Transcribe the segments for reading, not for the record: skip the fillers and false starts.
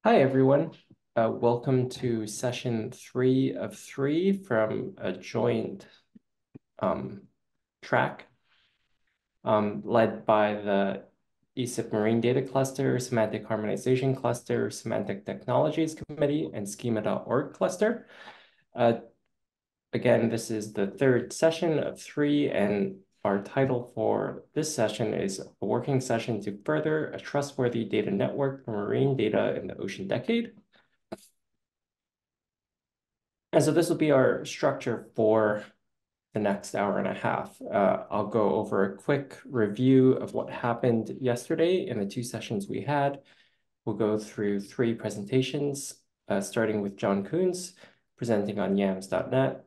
Hi, everyone. Welcome to session 3 of 3 from a joint um, track led by the ESIP Marine Data Cluster, Semantic Harmonization Cluster, Semantic Technologies Committee, and Schema.org cluster. Again, this is the third session of 3, and our title for this session is a working session to further a trustworthy data network for marine data in the ocean decade. And so this will be our structure for the next hour and a half. I'll go over a quick review of what happened yesterday in the 2 sessions we had. We'll go through 3 presentations, starting with John Coons presenting on yams.net.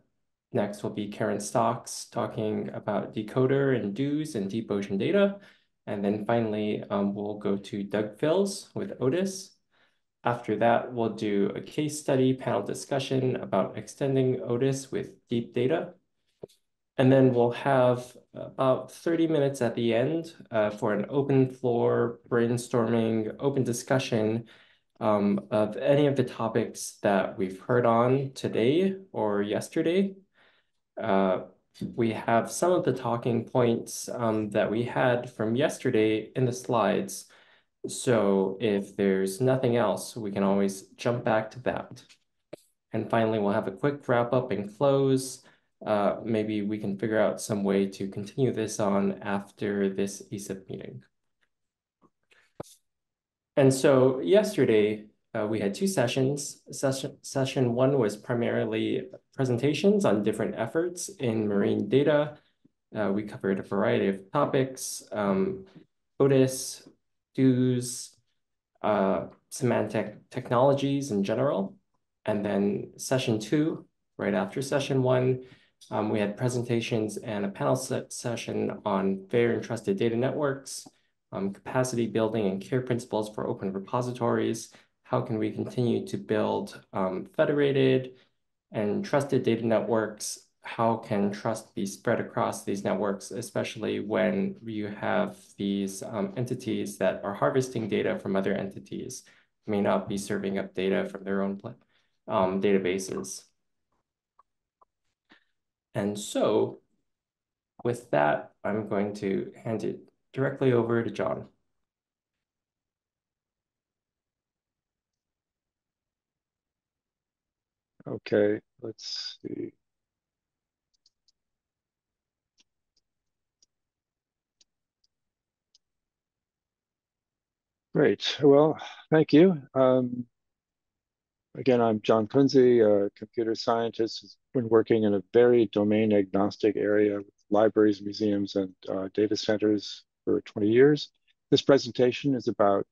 Next will be Karen Stocks talking about decoder and dues and deep ocean data. And then finally, we'll go to Doug Fills with Otis. After that, we'll do a case study panel discussion about extending Otis with deep data. And then we'll have about 30 minutes at the end for an open floor brainstorming, open discussion of any of the topics that we've heard on today or yesterday. We have some of the talking points that we had from yesterday in the slides. So if there's nothing else, we can always jump back to that. And finally, we'll have a quick wrap up and close. Maybe we can figure out some way to continue this on after this ESIP meeting. And so yesterday, we had 2 sessions. Session 1 was primarily presentations on different efforts in marine data. We covered a variety of topics, Otis, dues, semantic technologies in general. And then session 2, right after session 1, we had presentations and a panel session on fair and trusted data networks, capacity building and care principles for open repositories. How can we continue to build federated and trusted data networks? How can trust be spread across these networks, especially when you have these entities that are harvesting data from other entities, may not be serving up data from their own databases. And so with that, I'm going to hand it directly over to John. Okay, let's see. Great. Well, thank you. Again, I'm John Kunze, a computer scientist who's been working in a very domain agnostic area with libraries, museums, and data centers for 20 years. This presentation is about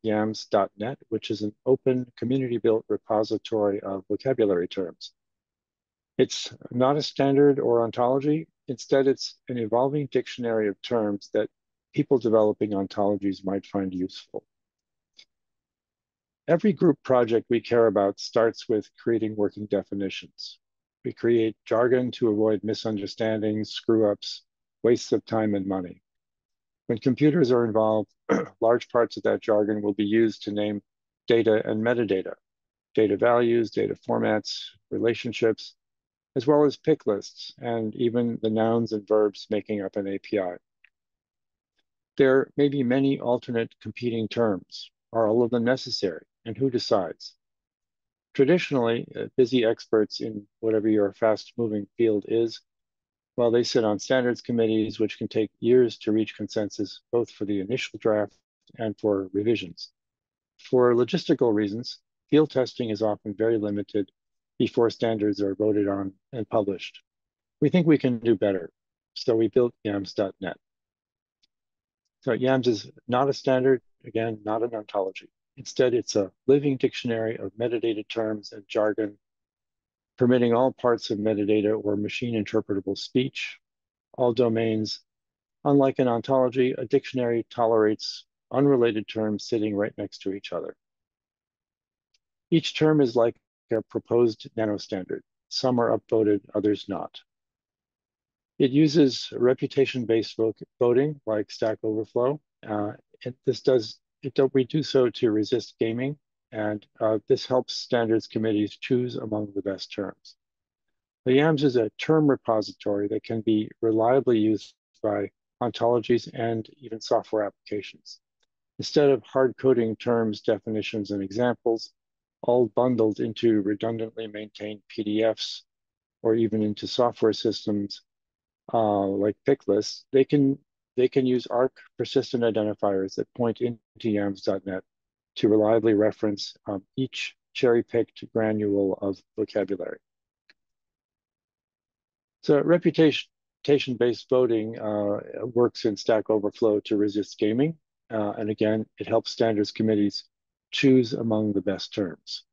yams.net, which is an open community-built repository of vocabulary terms. It's not a standard or ontology. Instead, it's an evolving dictionary of terms that people developing ontologies might find useful. Every group project we care about starts with creating working definitions. We create jargon to avoid misunderstandings, screw-ups, wastes of time and money. When computers are involved, large parts of that jargon will be used to name data and metadata, data values, data formats, relationships, as well as pick lists, and even the nouns and verbs making up an API. There may be many alternate competing terms. Are all of them necessary? And who decides? Traditionally, busy experts in whatever your fast-moving field is, well, they sit on standards committees, which can take years to reach consensus, both for the initial draft and for revisions. For logistical reasons, field testing is often very limited before standards are voted on and published. We think we can do better, so we built yams.net. So YAMS is not a standard, again, not an ontology. Instead, it's a living dictionary of metadata terms and jargon, permitting all parts of metadata or machine interpretable speech, all domains. Unlike an ontology, a dictionary tolerates unrelated terms sitting right next to each other. Each term is like a proposed nanostandard. Some are upvoted, others not. It uses reputation-based voting like Stack Overflow. We do so to resist gaming and this helps standards committees choose among the best terms. The YAMS is a term repository that can be reliably used by ontologies and even software applications. Instead of hard coding terms, definitions, and examples, all bundled into redundantly maintained PDFs or even into software systems like pick lists, they can use ARC persistent identifiers that point into yams.net to reliably reference each cherry-picked granule of vocabulary. So reputation-based voting works in Stack Overflow to resist gaming. And again, it helps standards committees choose among the best terms.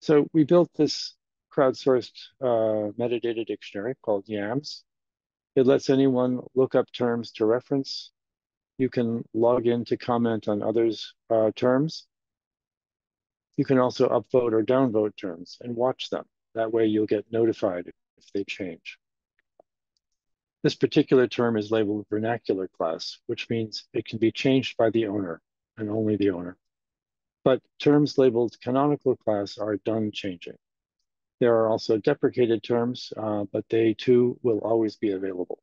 So we built this crowdsourced metadata dictionary called YAMS. It lets anyone look up terms to reference. You can log in to comment on others' terms. You can also upvote or downvote terms and watch them. That way you'll get notified if they change. This particular term is labeled vernacular class, which means it can be changed by the owner and only the owner. But terms labeled canonical class are done changing. There are also deprecated terms, but they too will always be available.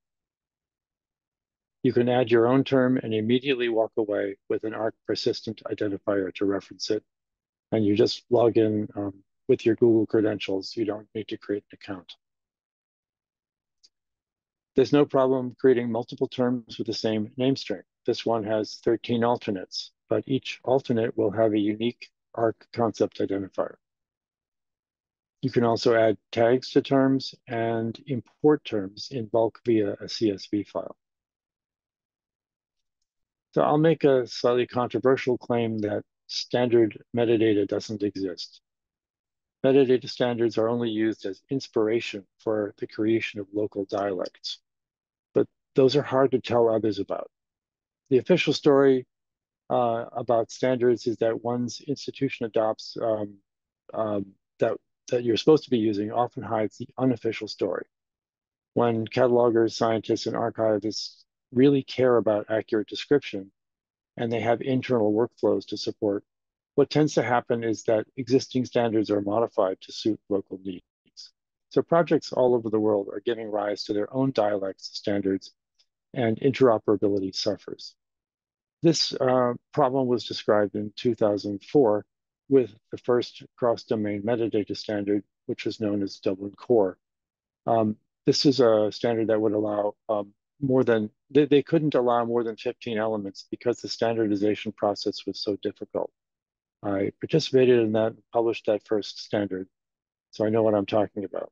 You can add your own term and immediately walk away with an ARC persistent identifier to reference it. And you just log in with your Google credentials. You don't need to create an account. There's no problem creating multiple terms with the same name string. This one has 13 alternates, but each alternate will have a unique ARC concept identifier. You can also add tags to terms and import terms in bulk via a CSV file. So I'll make a slightly controversial claim that standard metadata doesn't exist. Metadata standards are only used as inspiration for the creation of local dialects, but those are hard to tell others about. The official story about standards is that one's institution adopts that you're supposed to be using often hides the unofficial story. When catalogers, scientists, and archivists really care about accurate description and they have internal workflows to support, what tends to happen is that existing standards are modified to suit local needs. So projects all over the world are giving rise to their own dialects standards, and interoperability suffers. This problem was described in 2004 with the first cross-domain metadata standard, which was known as Dublin Core. This is a standard that would allow they couldn't allow more than 15 elements because the standardization process was so difficult. I participated in that and published that first standard, so I know what I'm talking about.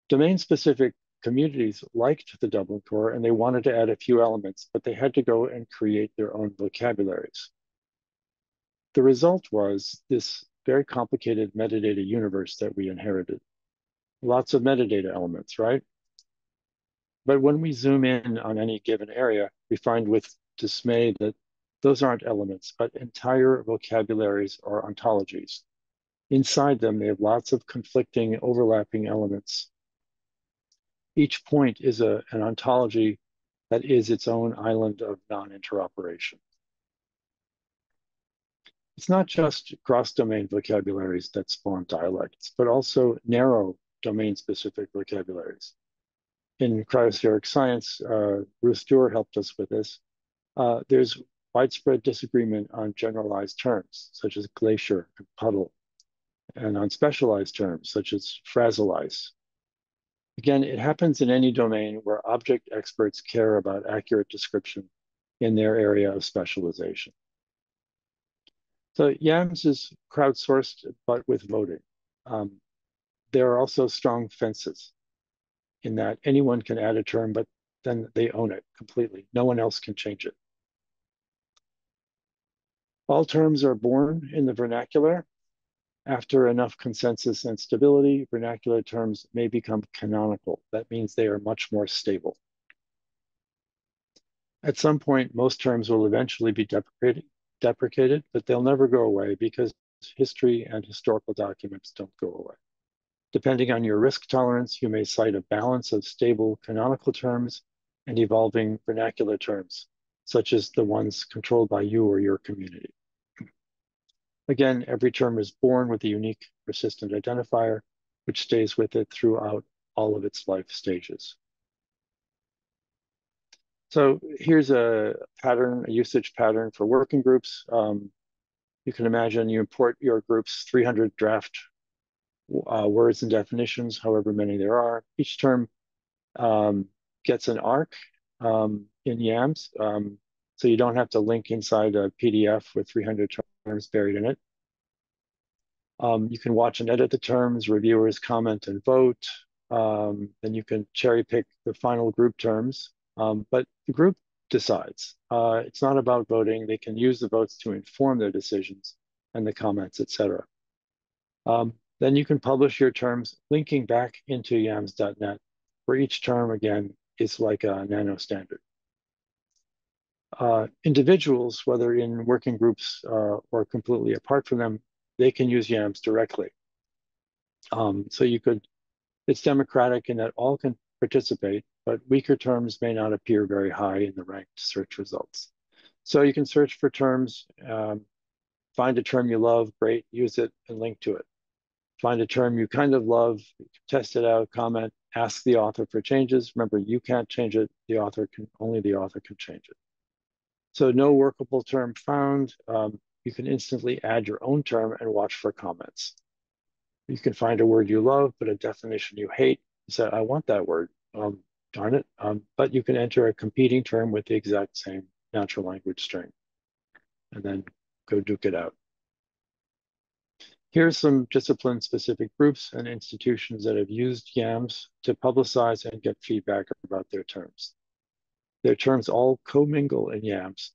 Domain-specific communities liked the Dublin Core and they wanted to add a few elements, but they had to go and create their own vocabularies. The result was this very complicated metadata universe that we inherited. Lots of metadata elements, right? But when we zoom in on any given area, we find with dismay that those aren't elements, but entire vocabularies or ontologies. Inside them, they have lots of conflicting, overlapping elements. Each point is an ontology that is its own island of non-interoperation. It's not just cross-domain vocabularies that spawn dialects, but also narrow domain-specific vocabularies. In cryospheric science, Ruth Stewart helped us with this. There's widespread disagreement on generalized terms, such as glacier and puddle, and on specialized terms, such as frazzle ice. Again, it happens in any domain where object experts care about accurate description in their area of specialization. So YAMS is crowdsourced, but with voting. There are also strong fences in that anyone can add a term, but then they own it completely. No one else can change it. All terms are born in the vernacular. After enough consensus and stability, vernacular terms may become canonical. That means they are much more stable. At some point, most terms will eventually be deprecated, but they'll never go away because history and historical documents don't go away. Depending on your risk tolerance, you may cite a balance of stable canonical terms and evolving vernacular terms, such as the ones controlled by you or your community. Again, every term is born with a unique persistent identifier, which stays with it throughout all of its life stages. So here's a pattern, a usage pattern for working groups. You can imagine you import your group's 300 draft words and definitions, however many there are. Each term gets an arc in YAMS, so you don't have to link inside a PDF with 300 terms buried in it. You can watch and edit the terms, reviewers comment and vote. Then you can cherry pick the final group terms, but the group decides. It's not about voting. They can use the votes to inform their decisions and the comments, etc. Then you can publish your terms linking back into yams.net, where each term, again, is like a nano standard. Individuals, whether in working groups or completely apart from them, they can use YAMS directly. So it's democratic in that all can participate, but weaker terms may not appear very high in the ranked search results. So you can search for terms, find a term you love, great, use it and link to it. Find a term you kind of love, test it out, comment, ask the author for changes. Remember, you can't change it, only the author can change it. So no workable term found. You can instantly add your own term and watch for comments. You can find a word you love, but a definition you hate. You say, I want that word, darn it. But you can enter a competing term with the exact same natural language string and then go duke it out. Here's some discipline-specific groups and institutions that have used YAMS to publicize and get feedback about their terms. Their terms all commingle in YAMS,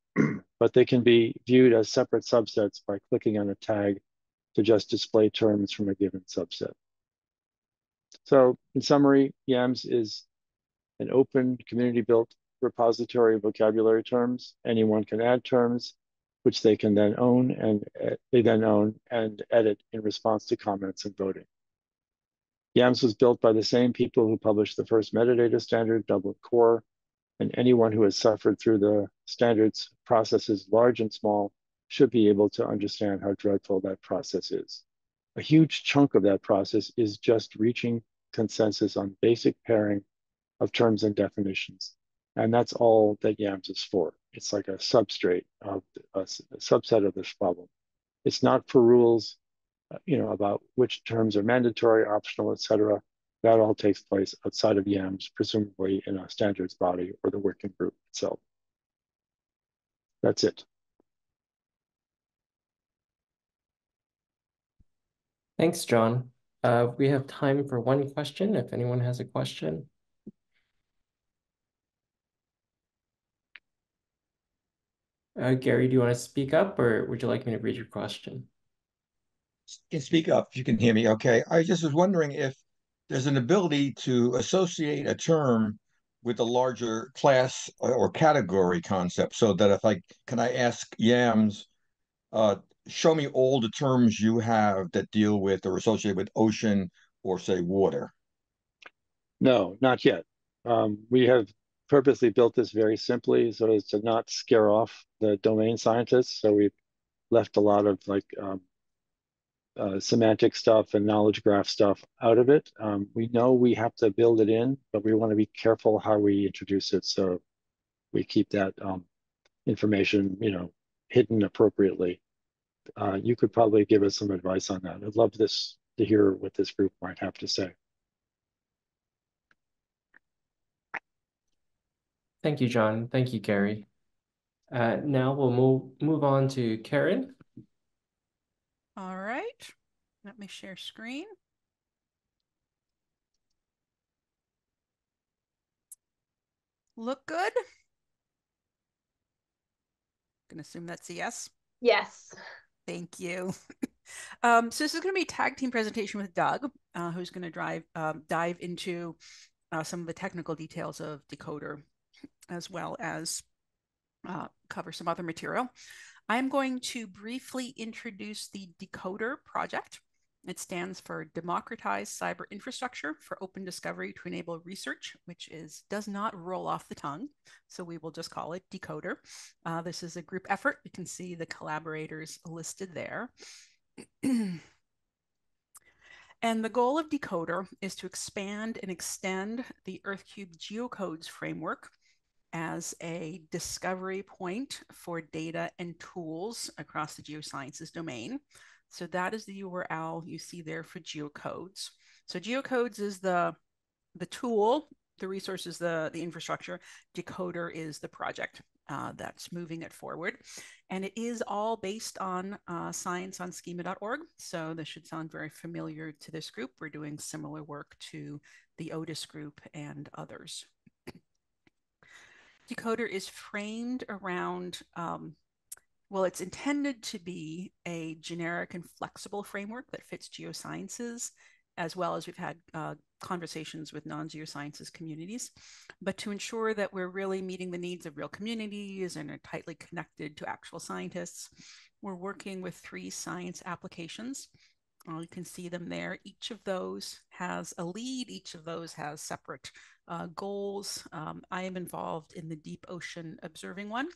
but they can be viewed as separate subsets by clicking on a tag to just display terms from a given subset. So in summary, YAMS is an open, community-built repository of vocabulary terms. Anyone can add terms, which they can then own and edit in response to comments and voting. YAMS was built by the same people who published the first metadata standard, Dublin Core, and anyone who has suffered through the standards processes, large and small, should be able to understand how dreadful that process is. A huge chunk of that process is just reaching consensus on basic pairing of terms and definitions. And that's all that YAMS is for. It's like a substrate of a subset of this problem. It's not for rules, about which terms are mandatory, optional, etc. That all takes place outside of YAMS, presumably in a standards body or the working group itself. That's it. Thanks, John. We have time for one question, if anyone has a question. Gary, do you want to speak up, or would you like me to read your question? Can speak up if you can hear me. Okay. I just was wondering if there's an ability to associate a term with a larger class or category concept so that can I ask YAMS, uh, show me all the terms you have that deal with or associated with ocean or say water? No, not yet. We have purposely built this very simply so as to not scare off the domain scientists. So we've left a lot of semantic stuff and knowledge graph stuff out of it. We know we have to build it in, but we want to be careful how we introduce it so we keep that information, hidden appropriately. You could probably give us some advice on that. I'd love to hear what this group might have to say. Thank you, John. Thank you, Gary. Now we'll move on to Karen. All right. Let me share screen. Look good? Gonna assume that's a yes. Yes. Thank you. So this is going to be a tag team presentation with Doug, who's going to dive into some of the technical details of Decoder, as well as cover some other material. I'm going to briefly introduce the Decoder project It stands for Democratized Cyber Infrastructure for Open Discovery to Enable Research, which does not roll off the tongue. So we will just call it Decoder. This is a group effort. You can see the collaborators listed there. And the goal of Decoder is to expand and extend the EarthCube geocodes framework as a discovery point for data and tools across the geosciences domain. So that is the URL you see there for geocodes. So geocodes is the tool, the resource is the infrastructure. Decoder is the project that's moving it forward. And it is all based on scienceonschema.org. So this should sound very familiar to this group. We're doing similar work to the Otis group and others. Decoder is framed around, well, it's intended to be a generic and flexible framework that fits geosciences, as well as we've had conversations with non-geosciences communities, but to ensure that we're really meeting the needs of real communities and are tightly connected to actual scientists, we're working with 3 science applications. You can see them there. Each of those has a lead. Each of those has separate goals. I am involved in the deep ocean observing one,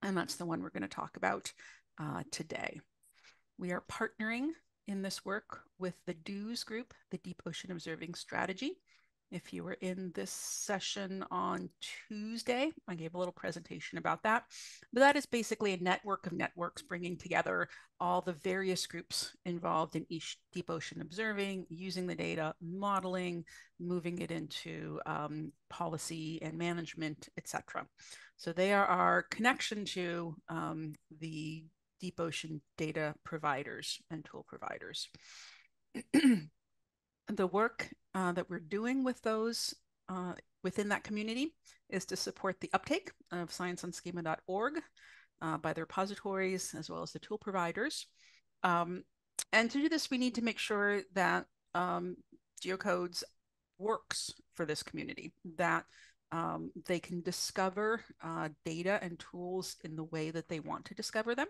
and that's the one we're going to talk about today. We are partnering in this work with the DOOS group, the Deep Ocean Observing Strategy. If you were in this session on Tuesday, I gave a little presentation about that. But that is basically a network of networks bringing together all the various groups involved in each deep ocean observing, using the data, modeling, moving it into policy and management, etc. So they are our connection to the deep ocean data providers and tool providers. The work that we're doing with those within that community is to support the uptake of scienceonschema.org by the repositories as well as the tool providers. And to do this, we need to make sure that geocodes works for this community, that they can discover data and tools in the way that they want to discover them.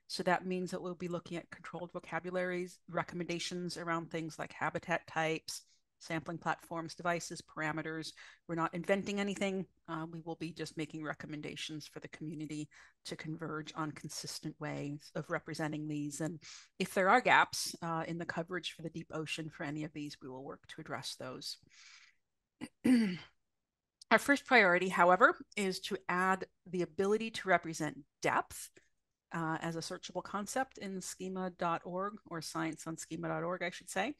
So that means that we'll be looking at controlled vocabularies, recommendations around things like habitat types, sampling platforms, devices, parameters. We're not inventing anything. We will be just making recommendations for the community to converge on consistent ways of representing these. And if there are gaps in the coverage for the deep ocean for any of these, we will work to address those. Our first priority, however, is to add the ability to represent depth as a searchable concept in schema.org, or scienceonschema.org, I should say.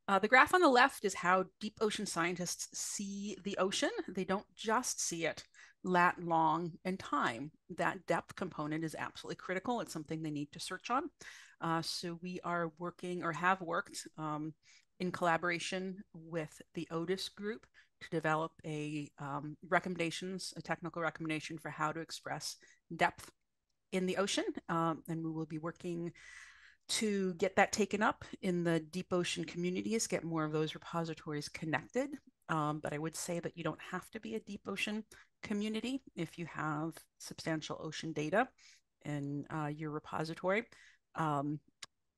The graph on the left is how deep ocean scientists see the ocean. They don't just see it lat, long, and time. That depth component is absolutely critical. It's something they need to search on. So we are working, or have worked, in collaboration with the Otis group to develop a technical recommendation for how to express depth in the ocean, and we will be working to get that taken up in the deep ocean communities, get more of those repositories connected. But I would say that you don't have to be a deep ocean community if you have substantial ocean data in your repository.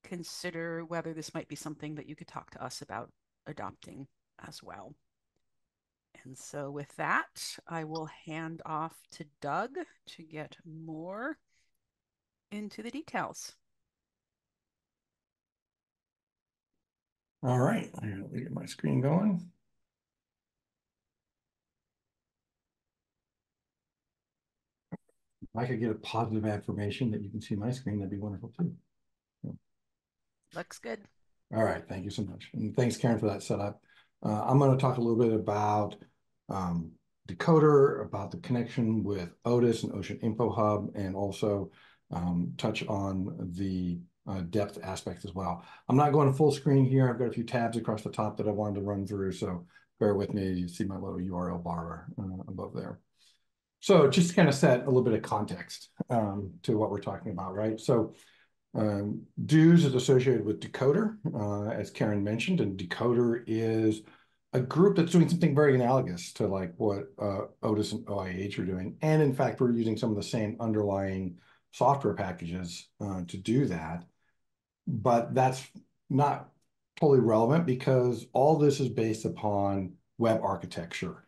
Consider whether this might be something that you could talk to us about adopting as well. And so with that, I will hand off to Doug to get more into the details. All right, I'm gonna get my screen going. If I could get a positive affirmation that you can see my screen, that'd be wonderful too. Looks good. All right, thank you so much. And thanks, Karen, for that setup. I'm going to talk a little bit about Decoder, about the connection with Otis and Ocean Info Hub, and also touch on the depth aspect as well. I'm not going to full screen here. I've got a few tabs across the top that I wanted to run through, so bear with me. You see my little URL bar above there. So just to kind of set a little bit of context to what we're talking about, right? So DOOS is associated with Decoder, as Karen mentioned, and Decoder is a group that's doing something very analogous to like what Otis and OIH are doing. And in fact, we're using some of the same underlying software packages to do that. But that's not totally relevant because all this is based upon web architecture,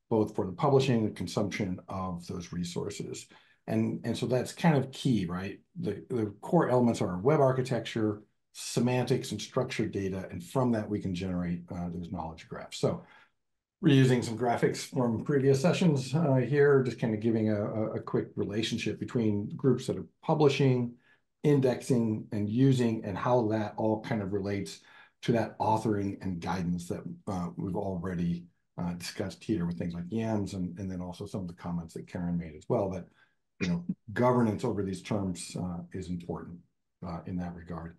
both for the publishing and consumption of those resources. And so that's kind of key, right? The core elements are web architecture, semantics, and structured data. And from that, we can generate those knowledge graphs. So we're using some graphics from previous sessions here, just kind of giving a quick relationship between groups that are publishing, indexing, and using, and how that all kind of relates to that authoring and guidance that we've already discussed here with things like YAMS, and then also some of the comments that Karen made as well, that governance over these terms is important in that regard.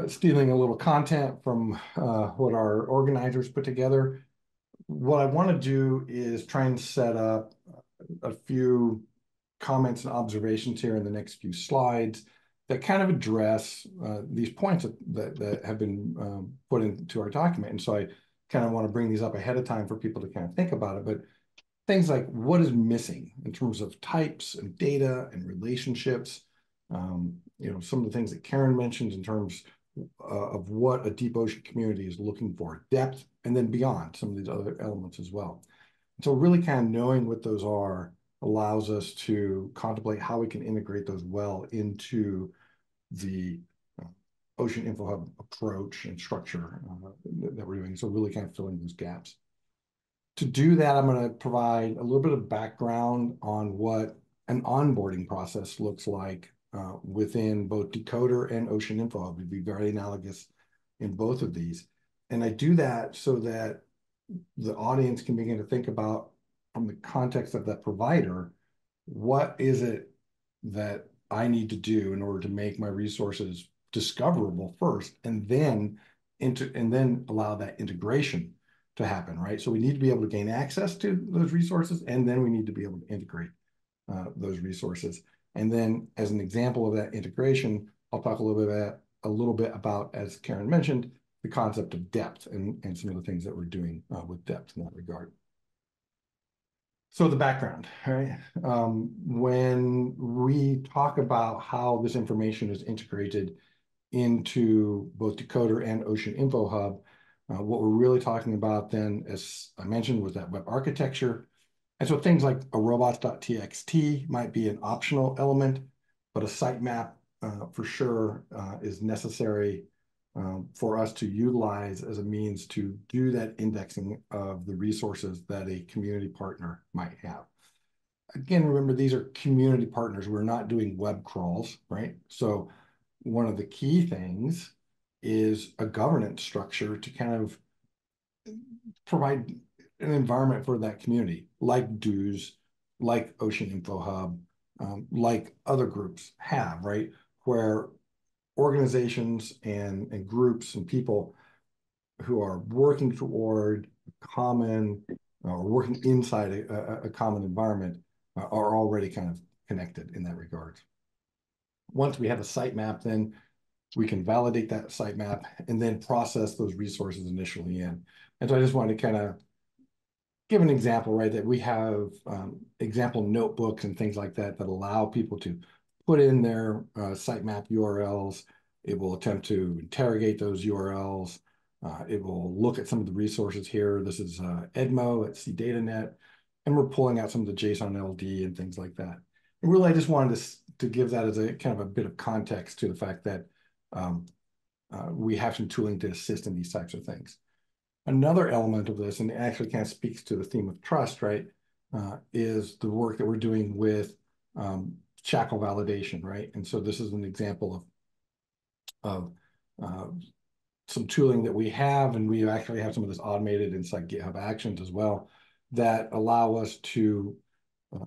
Stealing a little content from what our organizers put together. What I want to do is try and set up a few comments and observations here in the next few slides that kind of address these points that have been put into our document. And so I kind of want to bring these up ahead of time for people to kind of think about it. But things like what is missing in terms of types and data and relationships, some of the things that Karen mentioned in terms of what a deep ocean community is looking for, depth, and then beyond some of these other elements as well. So really kind of knowing what those are allows us to contemplate how we can integrate those well into the Ocean Info Hub approach and structure that we're doing. So really kind of filling those gaps. To do that, I'm going to provide a little bit of background on what an onboarding process looks like within both Decoder and Ocean Info Hub. It'd be very analogous in both of these. And I do that so that the audience can begin to think about, from the context of that provider, what is it that I need to do in order to make my resources discoverable first, and then allow that integration to happen, right? So we need to be able to gain access to those resources, and then we need to be able to integrate those resources. And then, as an example of that integration, I'll talk a little bit about, as Karen mentioned, the concept of depth and some of the things that we're doing with depth in that regard. So the background, right? When we talk about how this information is integrated into both Decoder and Ocean Info Hub, what we're really talking about then, as I mentioned, was that web architecture. And so things like a robots.txt might be an optional element, but a sitemap for sure is necessary for us to utilize as a means to do that indexing of the resources that a community partner might have. Again, remember, these are community partners. We're not doing web crawls, right? So one of the key things is a governance structure to kind of provide an environment for that community, like DOOS, like Ocean Info Hub, like other groups have, right? Where organizations and groups and people who are working toward common or working inside a common environment are already kind of connected in that regard. Once we have a sitemap, then we can validate that sitemap and then process those resources initially in. And so I just wanted to kind of give an example, right, that we have example notebooks and things like that that allow people to put in their sitemap URLs. It will attempt to interrogate those URLs. It will look at some of the resources here. This is Edmo at CDataNet, and we're pulling out some of the JSON LD and things like that. And really, I just wanted to give that as a kind of a bit of context to the fact that we have some tooling to assist in these types of things. Another element of this, and it actually kind of speaks to the theme of trust, right, is the work that we're doing with shackle validation, right? And so this is an example of some tooling that we have, and we actually have some of this automated inside GitHub Actions as well, that allow us to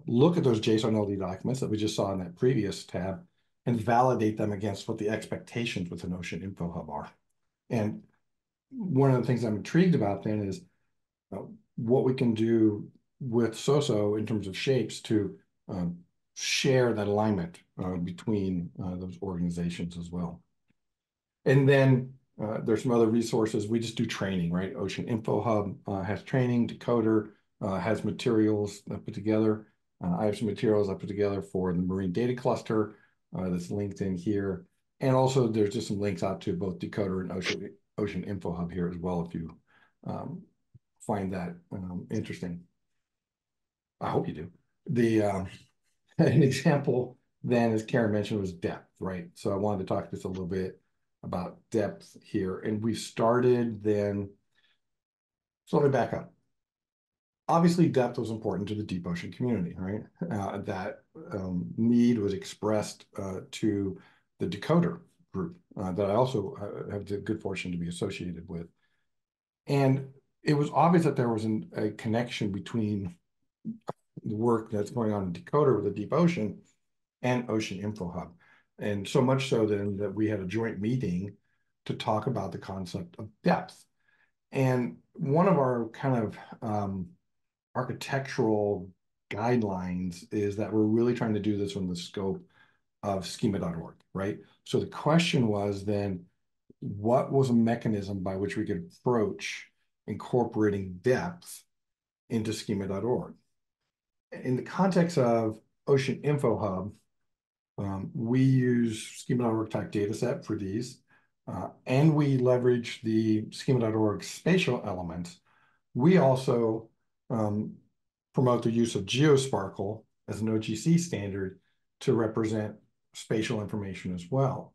look at those JSON LD documents that we just saw in that previous tab and validate them against what the expectations with an Ocean Info Hub are. And one of the things I'm intrigued about then is what we can do with SOSO in terms of shapes to share that alignment between those organizations as well. And then there's some other resources. We just do training, right? Ocean Info Hub has training. Decoder has materials put together. I have some materials I put together for the Marine Data Cluster that's linked in here. And also there's just some links out to both Decoder and Ocean Info Hub here as well if you find that interesting. I hope you do. An example then, as Karen mentioned, was depth, right? So I wanted to talk just a little bit about depth here. And we started then, so let me back up. Obviously, depth was important to the deep ocean community, right? That need was expressed to the decoder group that I also have the good fortune to be associated with. And it was obvious that there was a connection between the work that's going on in decoder with the deep ocean and Ocean Info Hub. And so much so then that we had a joint meeting to talk about the concept of depth. And one of our kind of architectural guidelines is that we're really trying to do this from the scope of schema.org, right? So the question was then, what was a mechanism by which we could approach incorporating depth into schema.org? In the context of Ocean Info Hub, we use schema.org type data set for these, and we leverage the schema.org spatial elements. We also promote the use of GeoSparkle as an OGC standard to represent spatial information as well.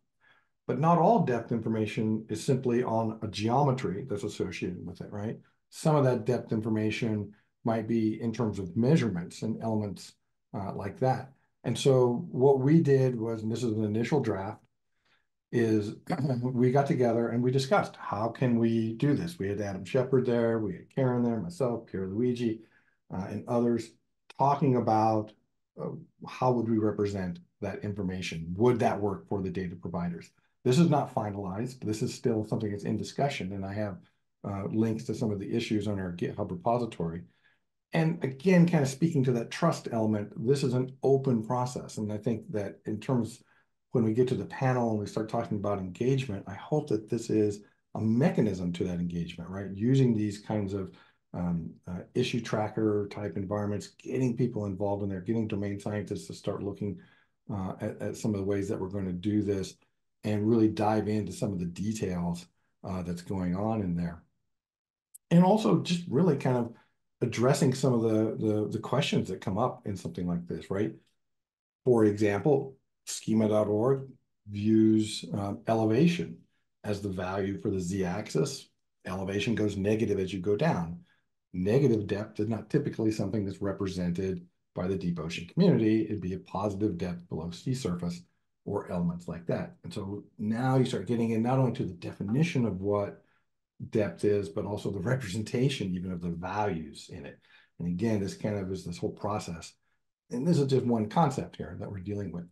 But not all depth information is simply on a geometry that's associated with it, right? Some of that depth information might be in terms of measurements and elements like that. And so what we did was, and this is an initial draft, is we got together and we discussed how can we do this. We had Adam Shepard there, we had Karen there, myself, Pierre Luigi, and others talking about how would we represent that information? Would that work for the data providers? This is not finalized. This is still something that's in discussion, and I have links to some of the issues on our GitHub repository. And again, kind of speaking to that trust element, this is an open process. And I think that in terms, when we get to the panel and we start talking about engagement, I hope that this is a mechanism to that engagement, right? Using these kinds of issue tracker type environments, getting people involved in there, getting domain scientists to start looking at some of the ways that we're going to do this and really dive into some of the details that's going on in there. And also just really kind of addressing some of the questions that come up in something like this, right? For example, schema.org views elevation as the value for the z-axis. Elevation goes negative as you go down. Negative depth is not typically something that's represented by the deep ocean community. It'd be a positive depth below sea surface or elements like that. And so now you start getting in not only to the definition of what depth is, but also the representation even of the values in it. And again, this kind of is this whole process. And this is just one concept here that we're dealing with.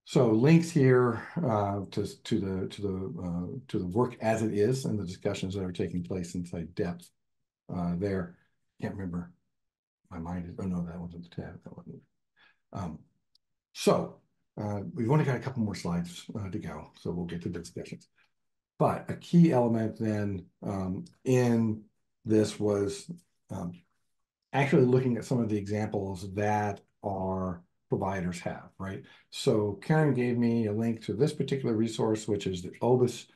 So links here to the work as it is and the discussions that are taking place inside depth there. Can't remember. My mind is, oh no, that one's at the tab. That one. We've only got a couple more slides to go, so we'll get to the discussions. But a key element then in this was actually looking at some of the examples that our providers have, right? So Karen gave me a link to this particular resource, which is the OBIS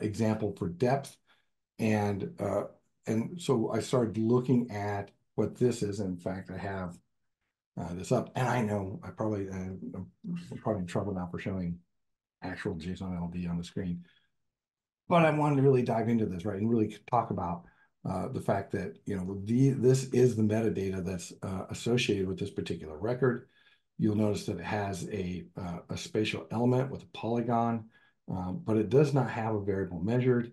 example for depth. And so I started looking at what this is. In fact, I have this up, and I know I'm probably in trouble now for showing actual JSON LD on the screen. But I wanted to really dive into this, right, and really talk about the fact that, you know, this is the metadata that's associated with this particular record. You'll notice that it has a spatial element with a polygon, but it does not have a variable measured.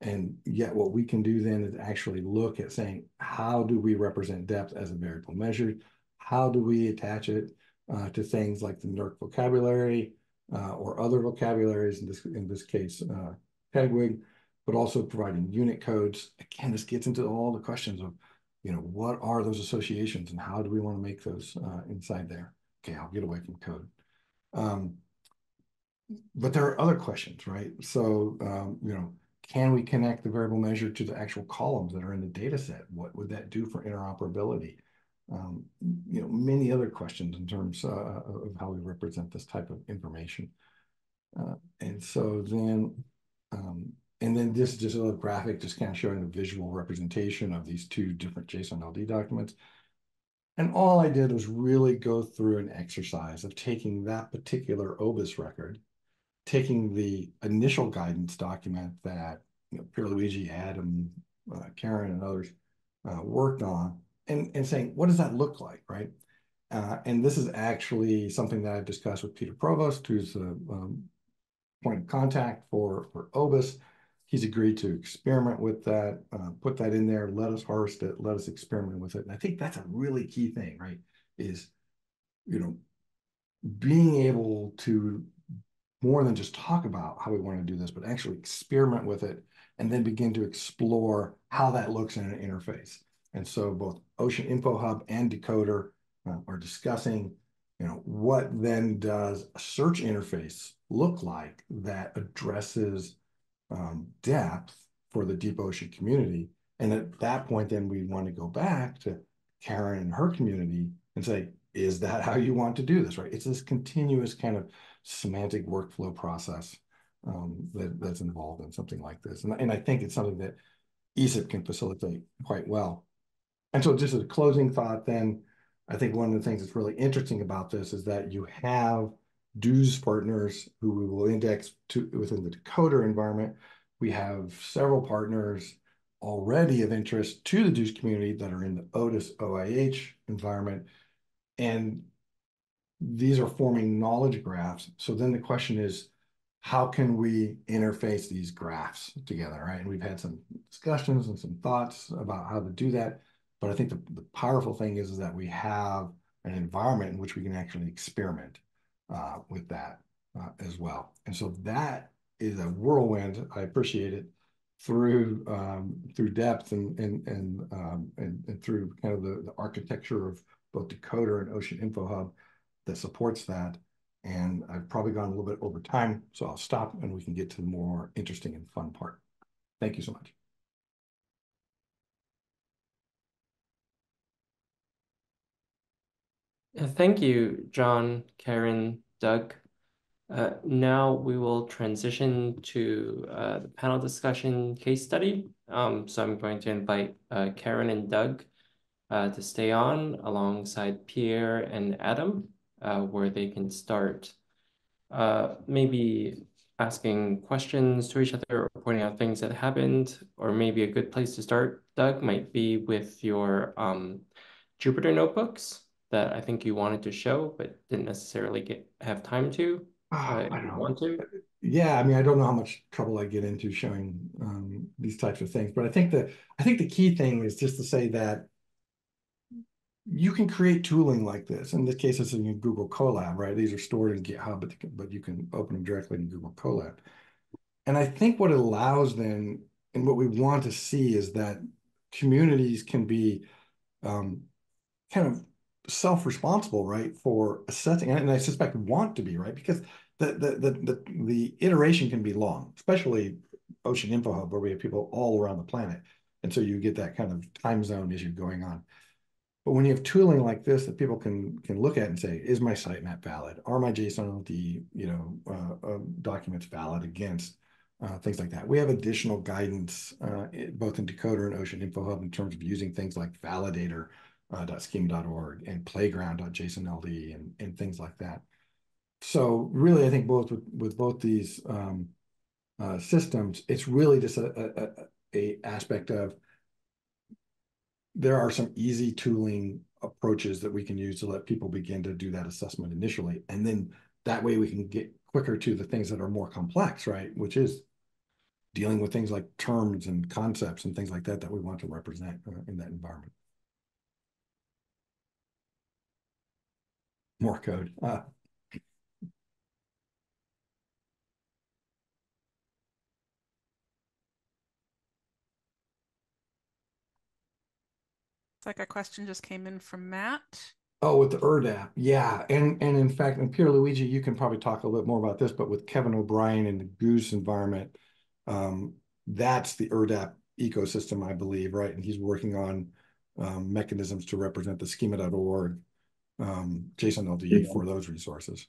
And yet what we can do then is actually look at saying, how do we represent depth as a variable measured? How do we attach it to things like the NERC vocabulary or other vocabularies, in this case, PEGWG, but also providing unit codes. Again, this gets into all the questions of, you know, what are those associations and how do we want to make those inside there? Okay, I'll get away from code. But there are other questions, right? So, you know, can we connect the variable measure to the actual columns that are in the data set? What would that do for interoperability? You know, many other questions in terms of how we represent this type of information. And so then And then this is just a little graphic, just kind of showing the visual representation of these two different JSON LD documents. And all I did was really go through an exercise of taking that particular OBIS record, taking the initial guidance document that Pierluigi, Adam, Karen, and others worked on, and saying, what does that look like, right? And this is actually something that I've discussed with Peter Provost, who's the point of contact for OBIS. He's agreed to experiment with that, put that in there, let us harvest it, let us experiment with it. And I think that's a really key thing, right? Is, being able to more than just talk about how we want to do this, but actually experiment with it and then begin to explore how that looks in an interface. And so both Ocean Info Hub and Decoder are discussing, what then does a search interface look like that addresses depth for the deep ocean community. And at that point, then we want to go back to Karen and her community and say, is that how you want to do this, right? It's this continuous kind of semantic workflow process that's involved in something like this. And I think it's something that ESIP can facilitate quite well. And so just as a closing thought, then, I think one of the things that's really interesting about this is that you have DOOS partners who we will index to within the Decoder environment. We have several partners already of interest to the DOOS community that are in the Otis OIH environment. And these are forming knowledge graphs. So then the question is, how can we interface these graphs together, right? And we've had some discussions and some thoughts about how to do that. But I think the powerful thing is that we have an environment in which we can actually experiment with that as well. And so that is a whirlwind. I appreciate it through depth and through kind of the architecture of both Decoder and Ocean Info Hub that supports that. And I've probably gone a little bit over time, so I'll stop and we can get to the more interesting and fun part. Thank you so much. Thank you, John, Karen, Doug. Now we will transition to the panel discussion case study. So I'm going to invite Karen and Doug to stay on alongside Pierre and Adam, where they can start maybe asking questions to each other or pointing out things that happened, or maybe a good place to start, Doug, might be with your Jupyter notebooks that I think you wanted to show, but didn't necessarily have time to. I If don't you know. want to. Yeah, I mean, I don't know how much trouble I get into showing these types of things, but I think the key thing is just to say that you can create tooling like this. In this case, it's in Google Colab, right? These are stored in GitHub, but you can open them directly in Google Colab. And I think what it allows then, and what we want to see, is that communities can be kind of self-responsible, right, for assessing, and I suspect want to be, right, because the iteration can be long, especially Ocean Info Hub, where we have people all around the planet, and so you get that kind of time zone issue going on. But when you have tooling like this that people can look at and say, is my sitemap valid? Are my JSON documents valid against things like that? We have additional guidance both in Decoder and Ocean Info Hub in terms of using things like validator.schema.org and playground.jsonld and things like that. So really, I think with both these systems, it's really just a aspect of there are some easy tooling approaches that we can use to let people begin to do that assessment initially. And then that way we can get quicker to the things that are more complex, right? Which is dealing with things like terms and concepts and things like that that we want to represent in that environment. More code. It's like a question just came in from Matt. Oh, with the ERDAP, yeah, and in fact, and Pierluigi, you can probably talk a little bit more about this, but with Kevin O'Brien in the Goose environment, that's the ERDAP ecosystem, I believe, right? And he's working on mechanisms to represent the schema.org JSON LD for those resources.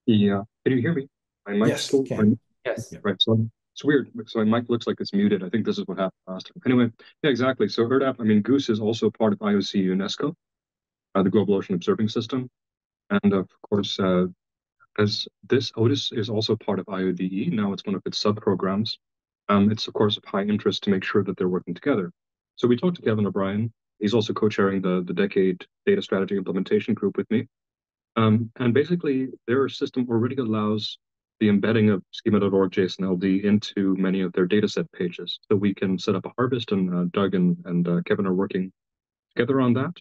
Yeah, can you hear me? My mic's Yes, still can. Yes. right. So It's weird. So my mic looks like it's muted. I think this is what happened last time. Anyway, yeah, exactly. So ERDAP, I mean, Goose is also part of IOC UNESCO, the Global Ocean Observing System. And of course, as this Otis is also part of IODE. Now it's one of its sub-programs. It's of course of high interest to make sure that they're working together. So we talked to Kevin O'Brien. He's also co-chairing the Decade Data Strategy Implementation Group with me. And basically, their system already allows the embedding of schema.org JSON-LD into many of their dataset pages. So we can set up a harvest, and Doug and Kevin are working together on that.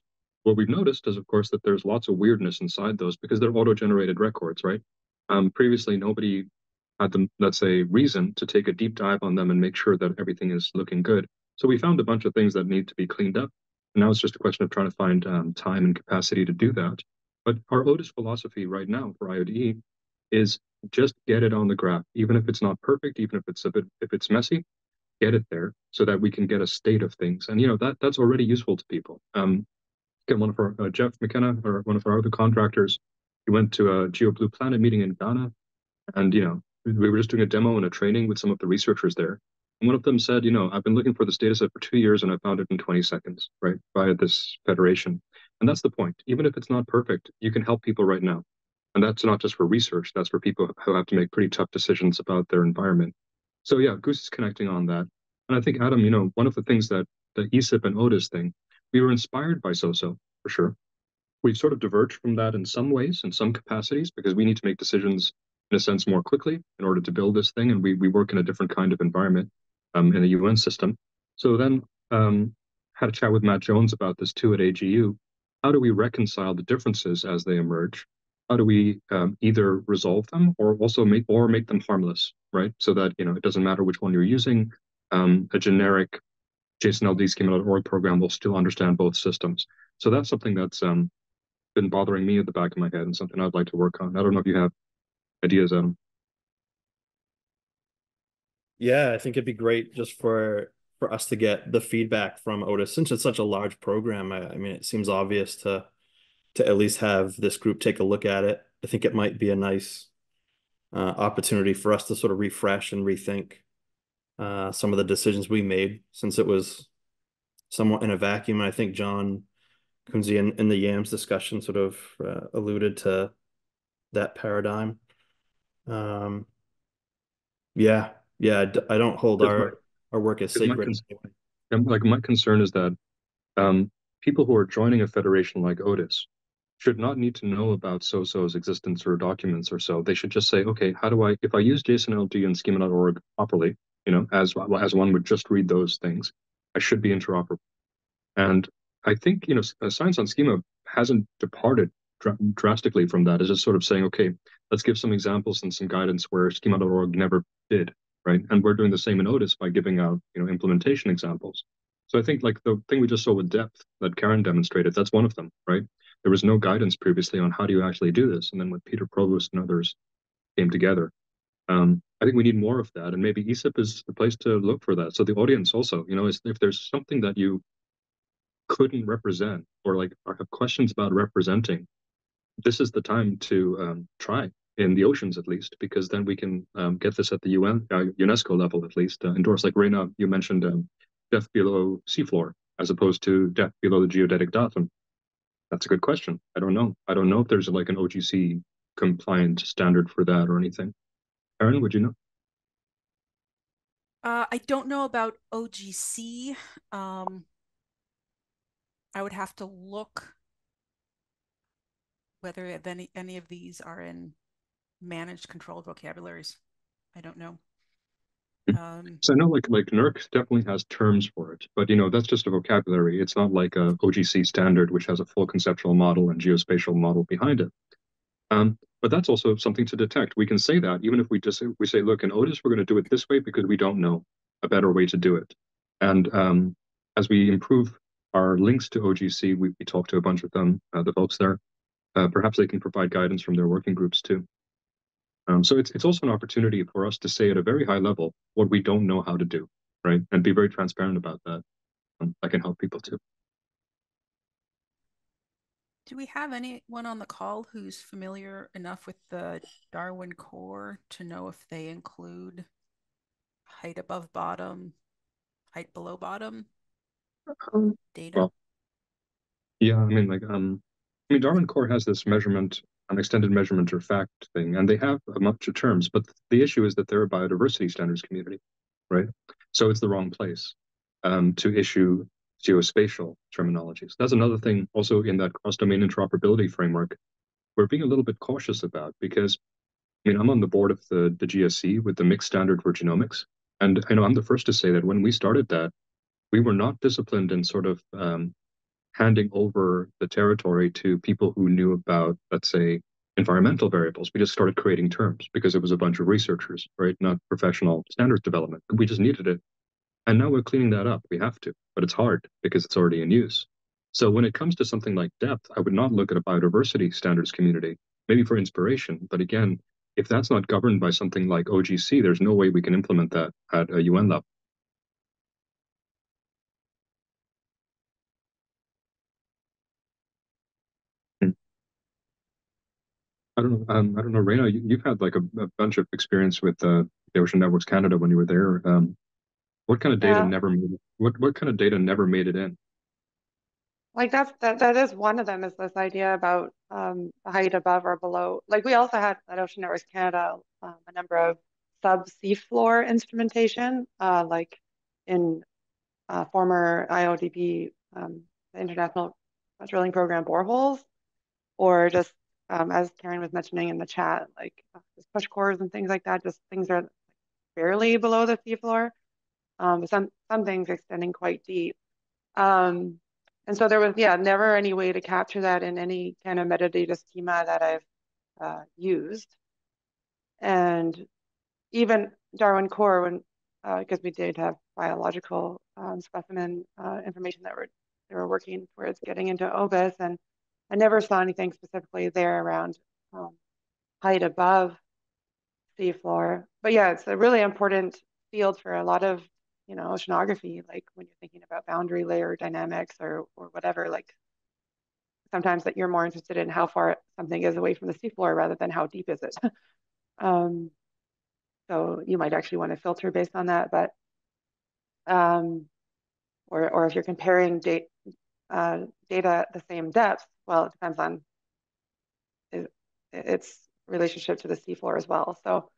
What we've noticed is, of course, that there's lots of weirdness inside those because they're auto-generated records, right? Previously, nobody had the, let's say, reason to take a deep dive on them and make sure that everything is looking good. So we found a bunch of things that need to be cleaned up. And now it's just a question of trying to find time and capacity to do that. But our Otis philosophy right now for IODE is just get it on the graph, even if it's not perfect, even if it's a bit, if it's messy, get it there so that we can get a state of things. And that's already useful to people. Again, one of our Jeff McKenna, or one of our other contractors, he went to a GeoBlue Planet meeting in Ghana, and we were just doing a demo and a training with some of the researchers there. And one of them said, I've been looking for this data set for 2 years and I found it in 20 seconds, right, via this federation. And that's the point. Even if it's not perfect, you can help people right now. And that's not just for research, that's for people who have to make pretty tough decisions about their environment. So yeah, Goose is connecting on that. And I think, Adam, one of the things that the ESIP and Otis thing, we were inspired by SOSO for sure. We've sort of diverged from that in some ways, in some capacities, because we need to make decisions in a sense more quickly in order to build this thing, and we work in a different kind of environment in the UN system. So then had a chat with Matt Jones about this too at AGU. How do we reconcile the differences as they emerge? How do we either resolve them or also make them harmless, right? So that it doesn't matter which one you're using. A generic JSON-LD schema.org program will still understand both systems. So that's something that's been bothering me at the back of my head and something I'd like to work on. I don't know if you have ideas, Adam. Yeah, I think it'd be great just for us to get the feedback from Otis since it's such a large program. I mean, it seems obvious to at least have this group take a look at it. I think it might be a nice opportunity for us to sort of refresh and rethink some of the decisions we made since it was somewhat in a vacuum. And I think John Kunze in the YAMS discussion sort of alluded to that paradigm. Yeah, I don't hold our work as sacred. My concern is that people who are joining a federation like Otis should not need to know about SOSO's existence or documents or so. They should just say, okay, how do if I use JSON-LD and schema.org properly, as one would just read those things, I should be interoperable. And I think, Science on Schema hasn't departed drastically from that. It's just sort of saying, okay, let's give some examples and some guidance where schema.org never did, right? And we're doing the same in Otis by giving out, implementation examples. So I think like the thing we just saw with depth that Karen demonstrated, that's one of them, right? There was no guidance previously on how do you actually do this. And then when Peter Provost and others came together, I think we need more of that. And maybe ESIP is the place to look for that. So the audience also, if there's something that you couldn't represent or have questions about representing, this is the time to try in the oceans at least, because then we can get this at the UNESCO level at least endorsed. Like Reina, you mentioned depth below seafloor as opposed to depth below the geodetic datum. That's a good question. I don't know. I don't know if there's like an OGC compliant standard for that or anything. Aaron, would you know? I don't know about OGC. I would have to look whether any of these are in managed controlled vocabularies. I don't know. So I know like NERC definitely has terms for it, but that's just a vocabulary. It's not like a OGC standard which has a full conceptual model and geospatial model behind it. But that's also something to detect. We can say that even if we say, look, in Otis we're going to do it this way because we don't know a better way to do it. And as we improve our links to OGC, we talk to a bunch of them, the folks there. Perhaps they can provide guidance from their working groups too. So it's also an opportunity for us to say at a very high level what we don't know how to do, right? And be very transparent about that. That can help people too. Do we have anyone on the call who's familiar enough with the Darwin Core to know if they include height above bottom, height below bottom data? Well, yeah, I mean, Darwin Core has this measurement, an extended measurement or fact thing, and they have a bunch of terms, but the issue is that they're a biodiversity standards community, right? So it's the wrong place to issue geospatial terminologies. That's another thing also in that cross-domain interoperability framework we're being a little bit cautious about because, I mean, I'm on the board of the GSC with the mixed standard for genomics. And I know I'm the first to say that when we started that, we were not disciplined in sort of handing over the territory to people who knew about, let's say, environmental variables. We just started creating terms because it was a bunch of researchers, right? Not professional standards development. We just needed it. And now we're cleaning that up. We have to, but it's hard because it's already in use. So when it comes to something like depth, I would not look at a biodiversity standards community, maybe for inspiration. But again, if that's not governed by something like OGC, there's no way we can implement that at a UN level. I don't know, Reina, you've had like a bunch of experience with the Ocean Networks Canada when you were there. What kind of data Yeah, never made it? What kind of data never made it in? like that is one of them is this idea about the height above or below. Like we also had at Ocean Networks Canada a number of sub-sea floor instrumentation, like in former IODP, the International Drilling Program boreholes, or just as Karen was mentioning in the chat, like just push cores and things like that. Just things are barely below the seafloor. But some things extending quite deep. Um, and so there was, yeah, never any way to capture that in any kind of metadata schema that I've used. And even Darwin Core, when because we did have biological specimen information that they were working towards getting into OBIS, and I never saw anything specifically there around height above seafloor. But yeah, it's a really important field for a lot of, oceanography, like when you're thinking about boundary layer dynamics or whatever, like sometimes that you're more interested in how far something is away from the seafloor rather than how deep is it. um, so you might actually want to filter based on that, but um, or if you're comparing data at the same depth, well, it depends on its relationship to the seafloor as well. So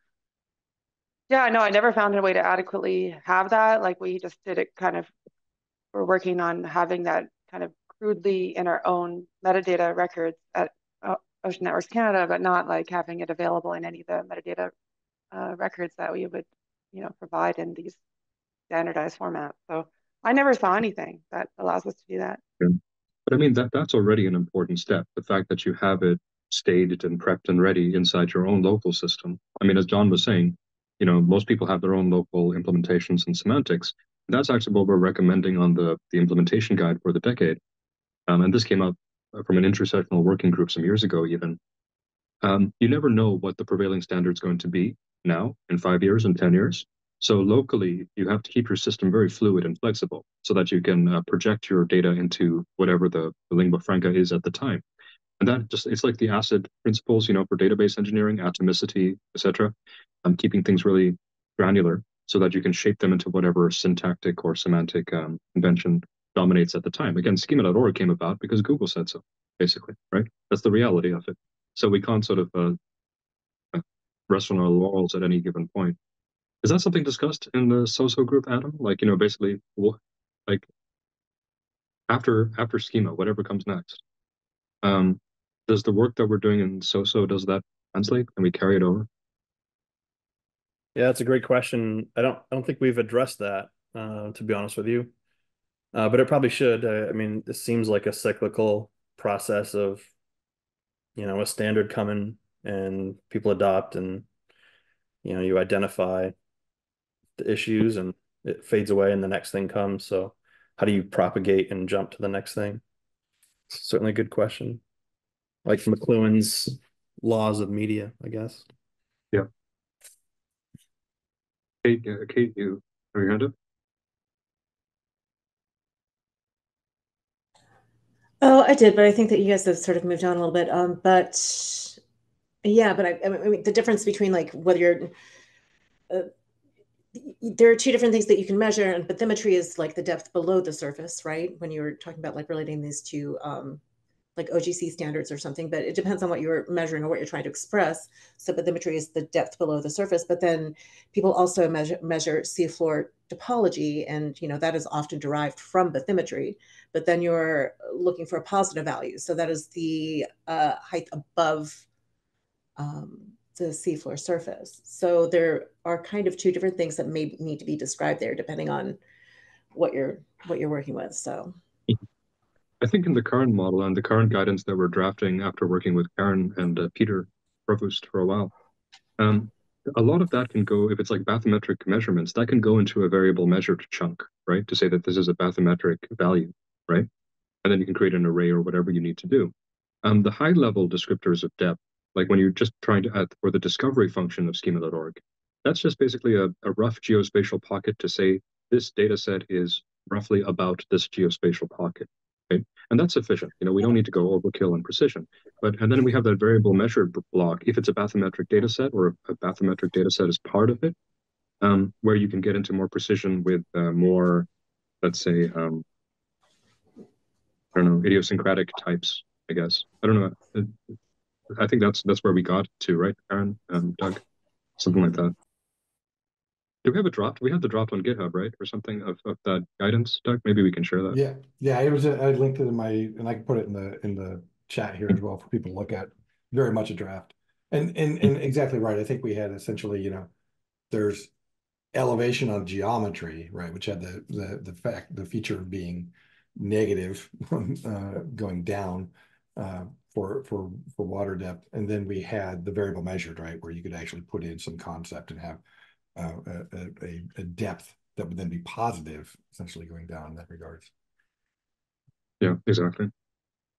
yeah, no, I never found a way to adequately have that. Like we just did it kind of, we're working on having that kind of crudely in our own metadata records at Ocean Networks Canada, but not like having it available in any of the metadata records that we would, provide in these standardized formats. So I never saw anything that allows us to do that. Yeah. But I mean, that's already an important step. The fact that you have it staged and prepped and ready inside your own local system. I mean, as John was saying, most people have their own local implementations and semantics. That's actually what we're recommending on the implementation guide for the decade. And this came up from an intersectional working group some years ago, even. You never know what the prevailing standard is going to be now, in 5 years, and 10 years. So locally, you have to keep your system very fluid and flexible so that you can project your data into whatever the lingua franca is at the time. And that just, it's like the ACID principles, for database engineering, atomicity, etc. Keeping things really granular so that you can shape them into whatever syntactic or semantic convention dominates at the time. Again, schema.org came about because Google said so, basically, right? That's the reality of it. So we can't sort of rest on our laurels at any given point. Is that something discussed in the SOSO group, Adam? Like, basically, like after schema, whatever comes next. Does the work that we're doing in SOSO, does that translate? Can we carry it over? Yeah, that's a great question. I don't think we've addressed that, to be honest with you. But it probably should. I mean, this seems like a cyclical process of, a standard coming and people adopt and, you identify the issues and it fades away and the next thing comes. So how do you propagate and jump to the next thing? Certainly a good question. Like McLuhan's laws of media, I guess. Yeah. Kate, you have your hand up? Oh, I did, but I think that you guys have sort of moved on a little bit. But yeah, but I mean, the difference between like whether you're there are two different things that you can measure, and bathymetry is like the depth below the surface, right? When you were talking about like relating these to like OGC standards or something, but it depends on what you're measuring or what you're trying to express. So bathymetry is the depth below the surface, but then people also measure seafloor topology, and that is often derived from bathymetry. But then you're looking for a positive value, so that is the height above the seafloor surface. So there are kind of two different things that may need to be described there, depending on what you're working with. So I think in the current model and the current guidance that we're drafting after working with Karen and Peter Provost for a while, a lot of that can go, if it's like bathymetric measurements, that can go into a variable measured chunk, right? To say that this is a bathymetric value, right? And then you can create an array or whatever you need to do. The high level descriptors of depth, like when you're just trying to add for the discovery function of schema.org, that's just basically a rough geospatial pocket to say this data set is roughly about this geospatial pocket, right? And that's sufficient. We don't need to go overkill and precision. And then we have that variable measured block if it's a bathymetric data set or a bathymetric data set is part of it, where you can get into more precision with more, let's say, I don't know, idiosyncratic types, I guess. I don't know. I think that's where we got to, right, Aaron and Doug? Something like that. Do we have a draft? We have the draft on GitHub, right? Or something of that guidance, Doug? Maybe we can share that. Yeah. Yeah, it was I linked it and I can put it in the chat here as well for people to look at. Very much a draft. And exactly right. I think we had essentially, there's elevation on geometry, right, which had the feature of being negative going down for water depth, and then we had the variable measured, right, where you could actually put in some concept and have a depth that would then be positive, essentially going down in that regards. Yeah, exactly.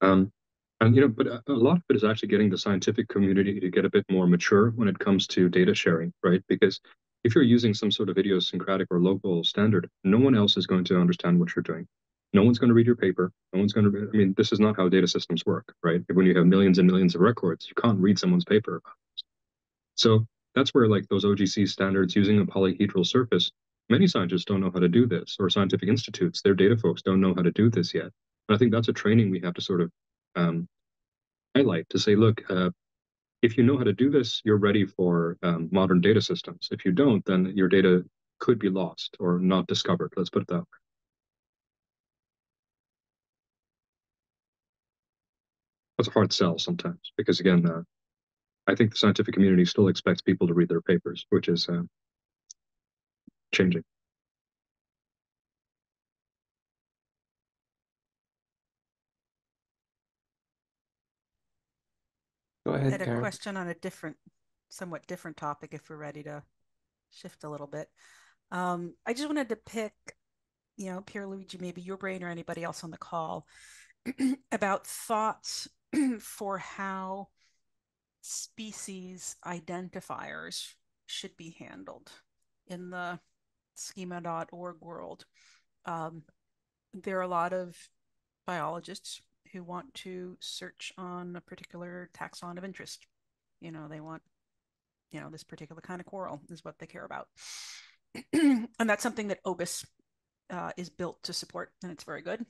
And but a lot of it is actually getting the scientific community to get a bit more mature when it comes to data sharing, right? Because if you're using some sort of idiosyncratic or local standard, no one else is going to understand what you're doing. No one's going to read your paper. No one's going to, I mean, this is not how data systems work, right? When you have millions and millions of records, you can't read someone's paper. So that's where like those OGC standards using a polyhedral surface, many scientists don't know how to do this, or scientific institutes, their data folks don't know how to do this yet. And I think that's a training we have to sort of highlight to say, look, if you know how to do this, you're ready for modern data systems. If you don't, then your data could be lost or not discovered. Let's put it that way. That's a hard sell sometimes because, again, I think the scientific community still expects people to read their papers, which is changing. Go I ahead, had a Karen. question on a somewhat different topic if we're ready to shift a little bit. I just wanted to pick, Pierluigi, maybe your brain or anybody else on the call about thoughts for how species identifiers should be handled in the schema.org world. There are a lot of biologists who want to search on a particular taxon of interest. They want, this particular kind of coral is what they care about. And that's something that OBIS is built to support, and it's very good.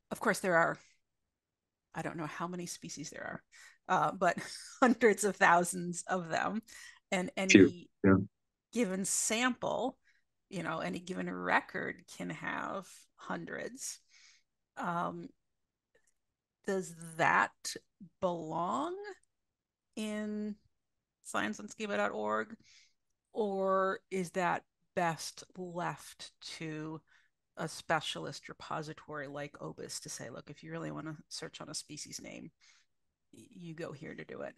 Of course, there are, I don't know how many species there are, but hundreds of thousands of them. And any given sample, any given record can have hundreds. Does that belong in scienceonschema.org, or is that best left to a specialist repository like OBIS to say, look, if you really want to search on a species name, you go here to do it?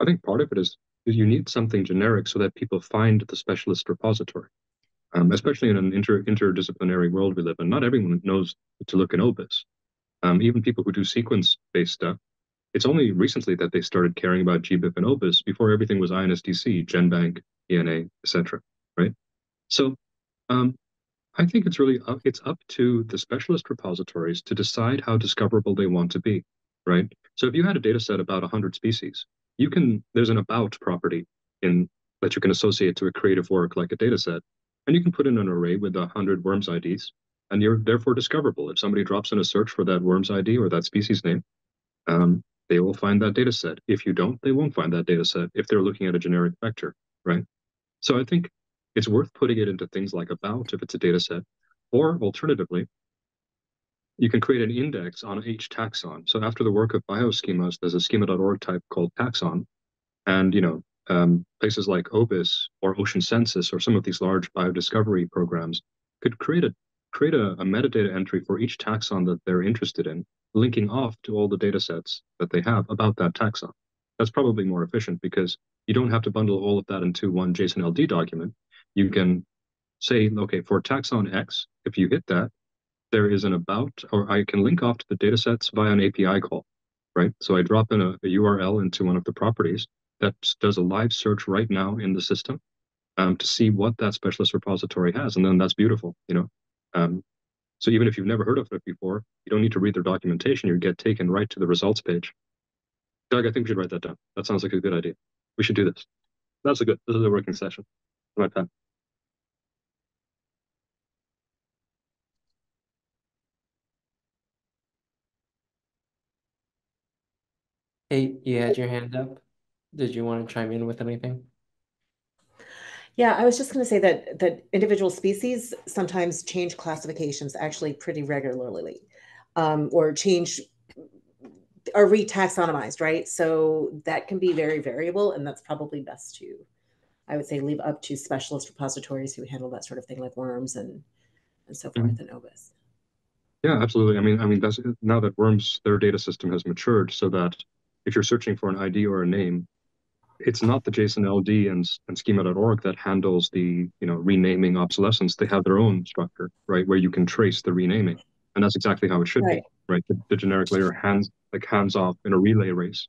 I think part of it is you need something generic so that people find the specialist repository, especially in an interdisciplinary world we live in. Not everyone knows to look in OBIS. Even people who do sequence-based stuff, it's only recently that they started caring about GBIF and OBIS. Before everything was INSDC, GenBank, ENA, etc. Right? So I think it's up to the specialist repositories to decide how discoverable they want to be, right? So if you had a data set about 100 species, there's an about property in that you can associate to a creative work like a data set. And you can put in an array with 100 worms IDs, and you're therefore discoverable. If somebody drops in a search for that worms ID or that species name, they will find that data set. If you don't, they won't find that data set if they're looking at a generic vector, right? So I think it's worth putting it into things like about if it's a data set, or alternatively, you can create an index on each taxon. So after the work of bioschemas, there's a schema.org type called taxon, and places like OBIS or Ocean Census or some of these large biodiscovery programs could create a metadata entry for each taxon that they're interested in, linking off to all the data sets that they have about that taxon. That's probably more efficient because you don't have to bundle all of that into one JSON LD document. You can say, okay, for taxon X, if you hit that, there is an about, or I can link off to the data sets via an API call, right? So I drop in a URL into one of the properties that does a live search right now in the system to see what that specialist repository has. And then that's beautiful, so even if you've never heard of it before, you don't need to read their documentation. You get taken right to the results page. Doug, I think we should write that down. That sounds like a good idea. We should do this. This is a working session. My pen. Hey, you had your hand up. Did you want to chime in with anything? Yeah, I was just going to say that individual species sometimes change classifications actually pretty regularly, or change or re-taxonomized, right? So that can be very variable, and that's probably best to, I would say, leave up to specialist repositories who handle that sort of thing, like worms and so forth, and obis. Yeah, absolutely. I mean, that's now that Worms, their data system has matured so that if you're searching for an ID or a name, it's not the JSON LD and schema.org that handles the renaming obsolescence. They have their own structure, right, where you can trace the renaming, and that's exactly how it should be, right? The generic layer hands off in a relay race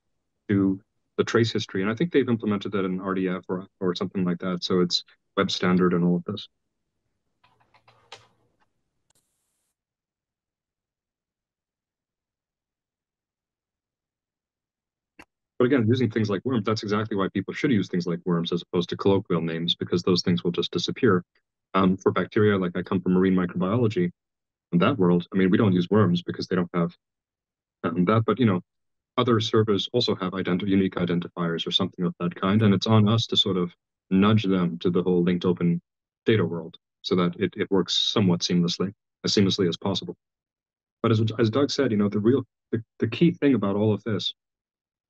to the trace history, and I think they've implemented that in RDF or something like that. So it's web standard and all of this. But again, using things like worms, that's exactly why people should use things like worms as opposed to colloquial names, because those things will just disappear. For bacteria, like I come from marine microbiology, in that world, I mean, we don't use worms because they don't have that, but other servers also have unique identifiers or something of that kind, and it's on us to sort of nudge them to the whole linked open data world so that it works somewhat seamlessly, as seamlessly as possible. But as Doug said, the key thing about all of this,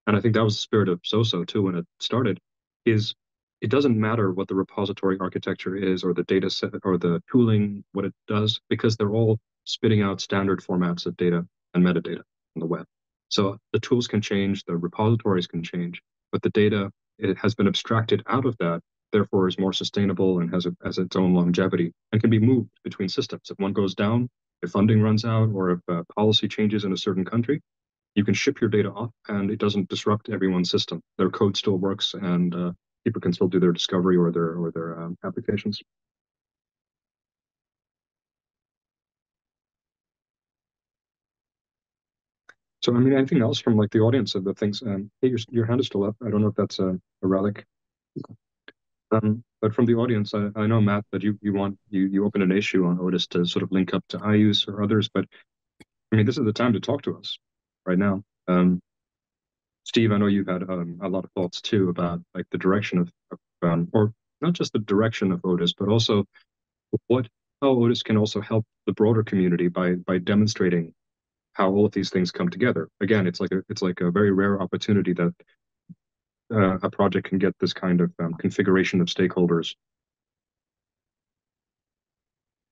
and I think that was the spirit of SOSO too when it started, is it doesn't matter what the repository architecture is or the data set or the tooling, what it does, because they're all spitting out standard formats of data and metadata on the web. So the tools can change, the repositories can change, but the data, it has been abstracted out of that, therefore is more sustainable and has its own longevity and can be moved between systems. If one goes down, if funding runs out, or if policy changes in a certain country, you can ship your data off and it doesn't disrupt everyone's system. Their code still works and people can still do their discovery or their applications. So, I mean, anything else from like the audience of the things? Hey, your hand is still up. I don't know if that's a relic. But from the audience, I know, Matt, that you open an issue on Otis to sort of link up to iUse or others, but I mean, this is the time to talk to us right now. Steve, I know you've had a lot of thoughts too about like the direction of or not just the direction of Otis, but also how Otis can also help the broader community by demonstrating how all of these things come together. Again, it's like a very rare opportunity that a project can get this kind of configuration of stakeholders.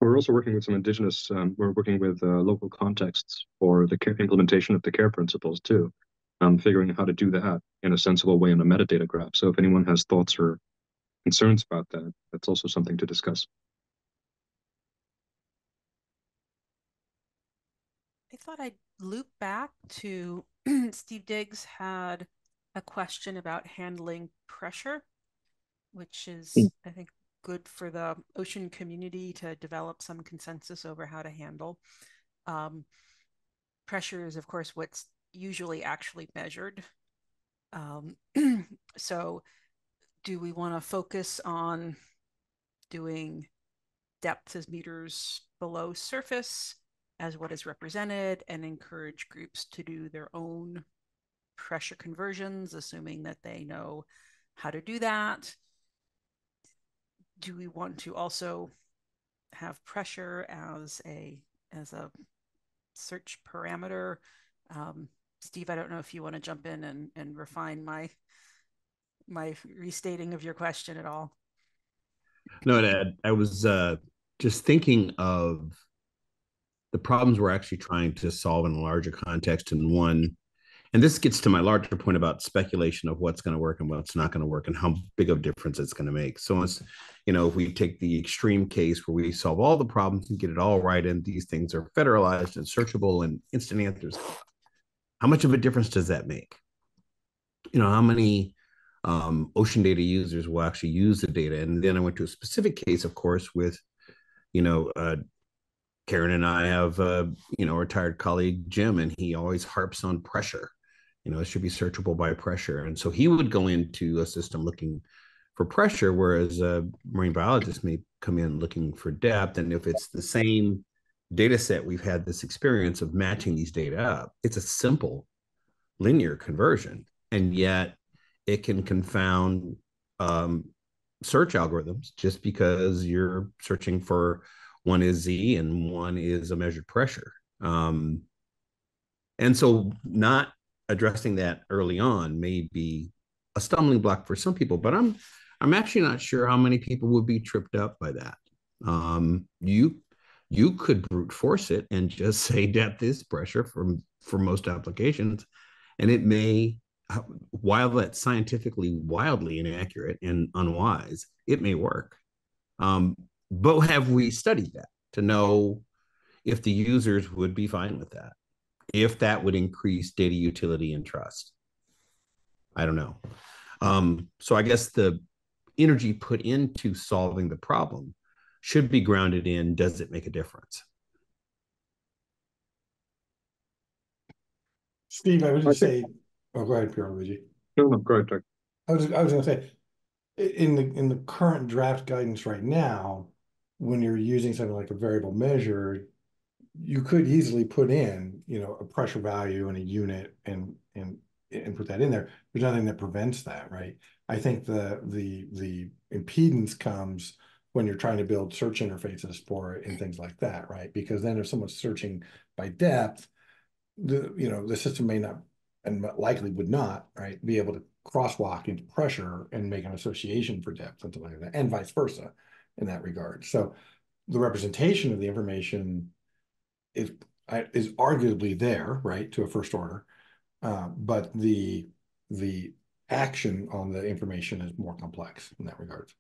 We're also working with some indigenous. We're working with local contexts for the implementation of the care principles too. Figuring out how to do that in a sensible way in a metadata graph. So if anyone has thoughts or concerns about that, that's also something to discuss. I thought I'd loop back to Steve Diggs had a question about handling pressure, which is, I think, good for the ocean community to develop some consensus over how to handle. Pressure is, of course, what's usually actually measured. So do we want to focus on doing depth as meters below surface as what is represented and encourage groups to do their own pressure conversions, assuming that they know how to do that? Do we want to also have pressure as a search parameter? Steve, I don't know if you want to jump in and refine my restating of your question at all. No, Ed, I was just thinking of the problems we're actually trying to solve in a larger context. And this gets to my larger point about speculation of what's going to work and what's not going to work and how big of a difference it's going to make. So it's, if we take the extreme case where we solve all the problems and get it all right, and these things are federalized and searchable and instant answers, how much of a difference does that make? How many ocean data users will actually use the data? And then I went to a specific case, of course, with, Karen and I have, a retired colleague, Jim, and he always harps on pressure. It should be searchable by pressure. And so he would go into a system looking for pressure, whereas a marine biologist may come in looking for depth. And if it's the same data set, we've had this experience of matching these data up. It's a simple linear conversion, and yet it can confound search algorithms just because you're searching for one is Z and one is a measured pressure. And so not addressing that early on may be a stumbling block for some people, but I'm actually not sure how many people would be tripped up by that. You could brute force it and just say depth is pressure for most applications, and it may, while that's scientifically wildly inaccurate and unwise, it may work. But have we studied that to know if the users would be fine with that? If that would increase data utility and trust? I don't know. So I guess the energy put into solving the problem should be grounded in, does it make a difference? Steve, I would just say, oh, go ahead, Pierluigi. No, go ahead, Doug. I was going to say, in the current draft guidance right now, when you're using something like a variable measure, you could easily put in, a pressure value and a unit and put that in there. There's nothing that prevents that, right? I think the impedance comes when you're trying to build search interfaces for it and things like that, right? Because then if someone's searching by depth, the system may not, and likely would not, right, be able to crosswalk into pressure and make an association for depth, something like that, and vice versa in that regard. So the representation of the information is arguably there, right, to a first order, but the action on the information is more complex in that regard.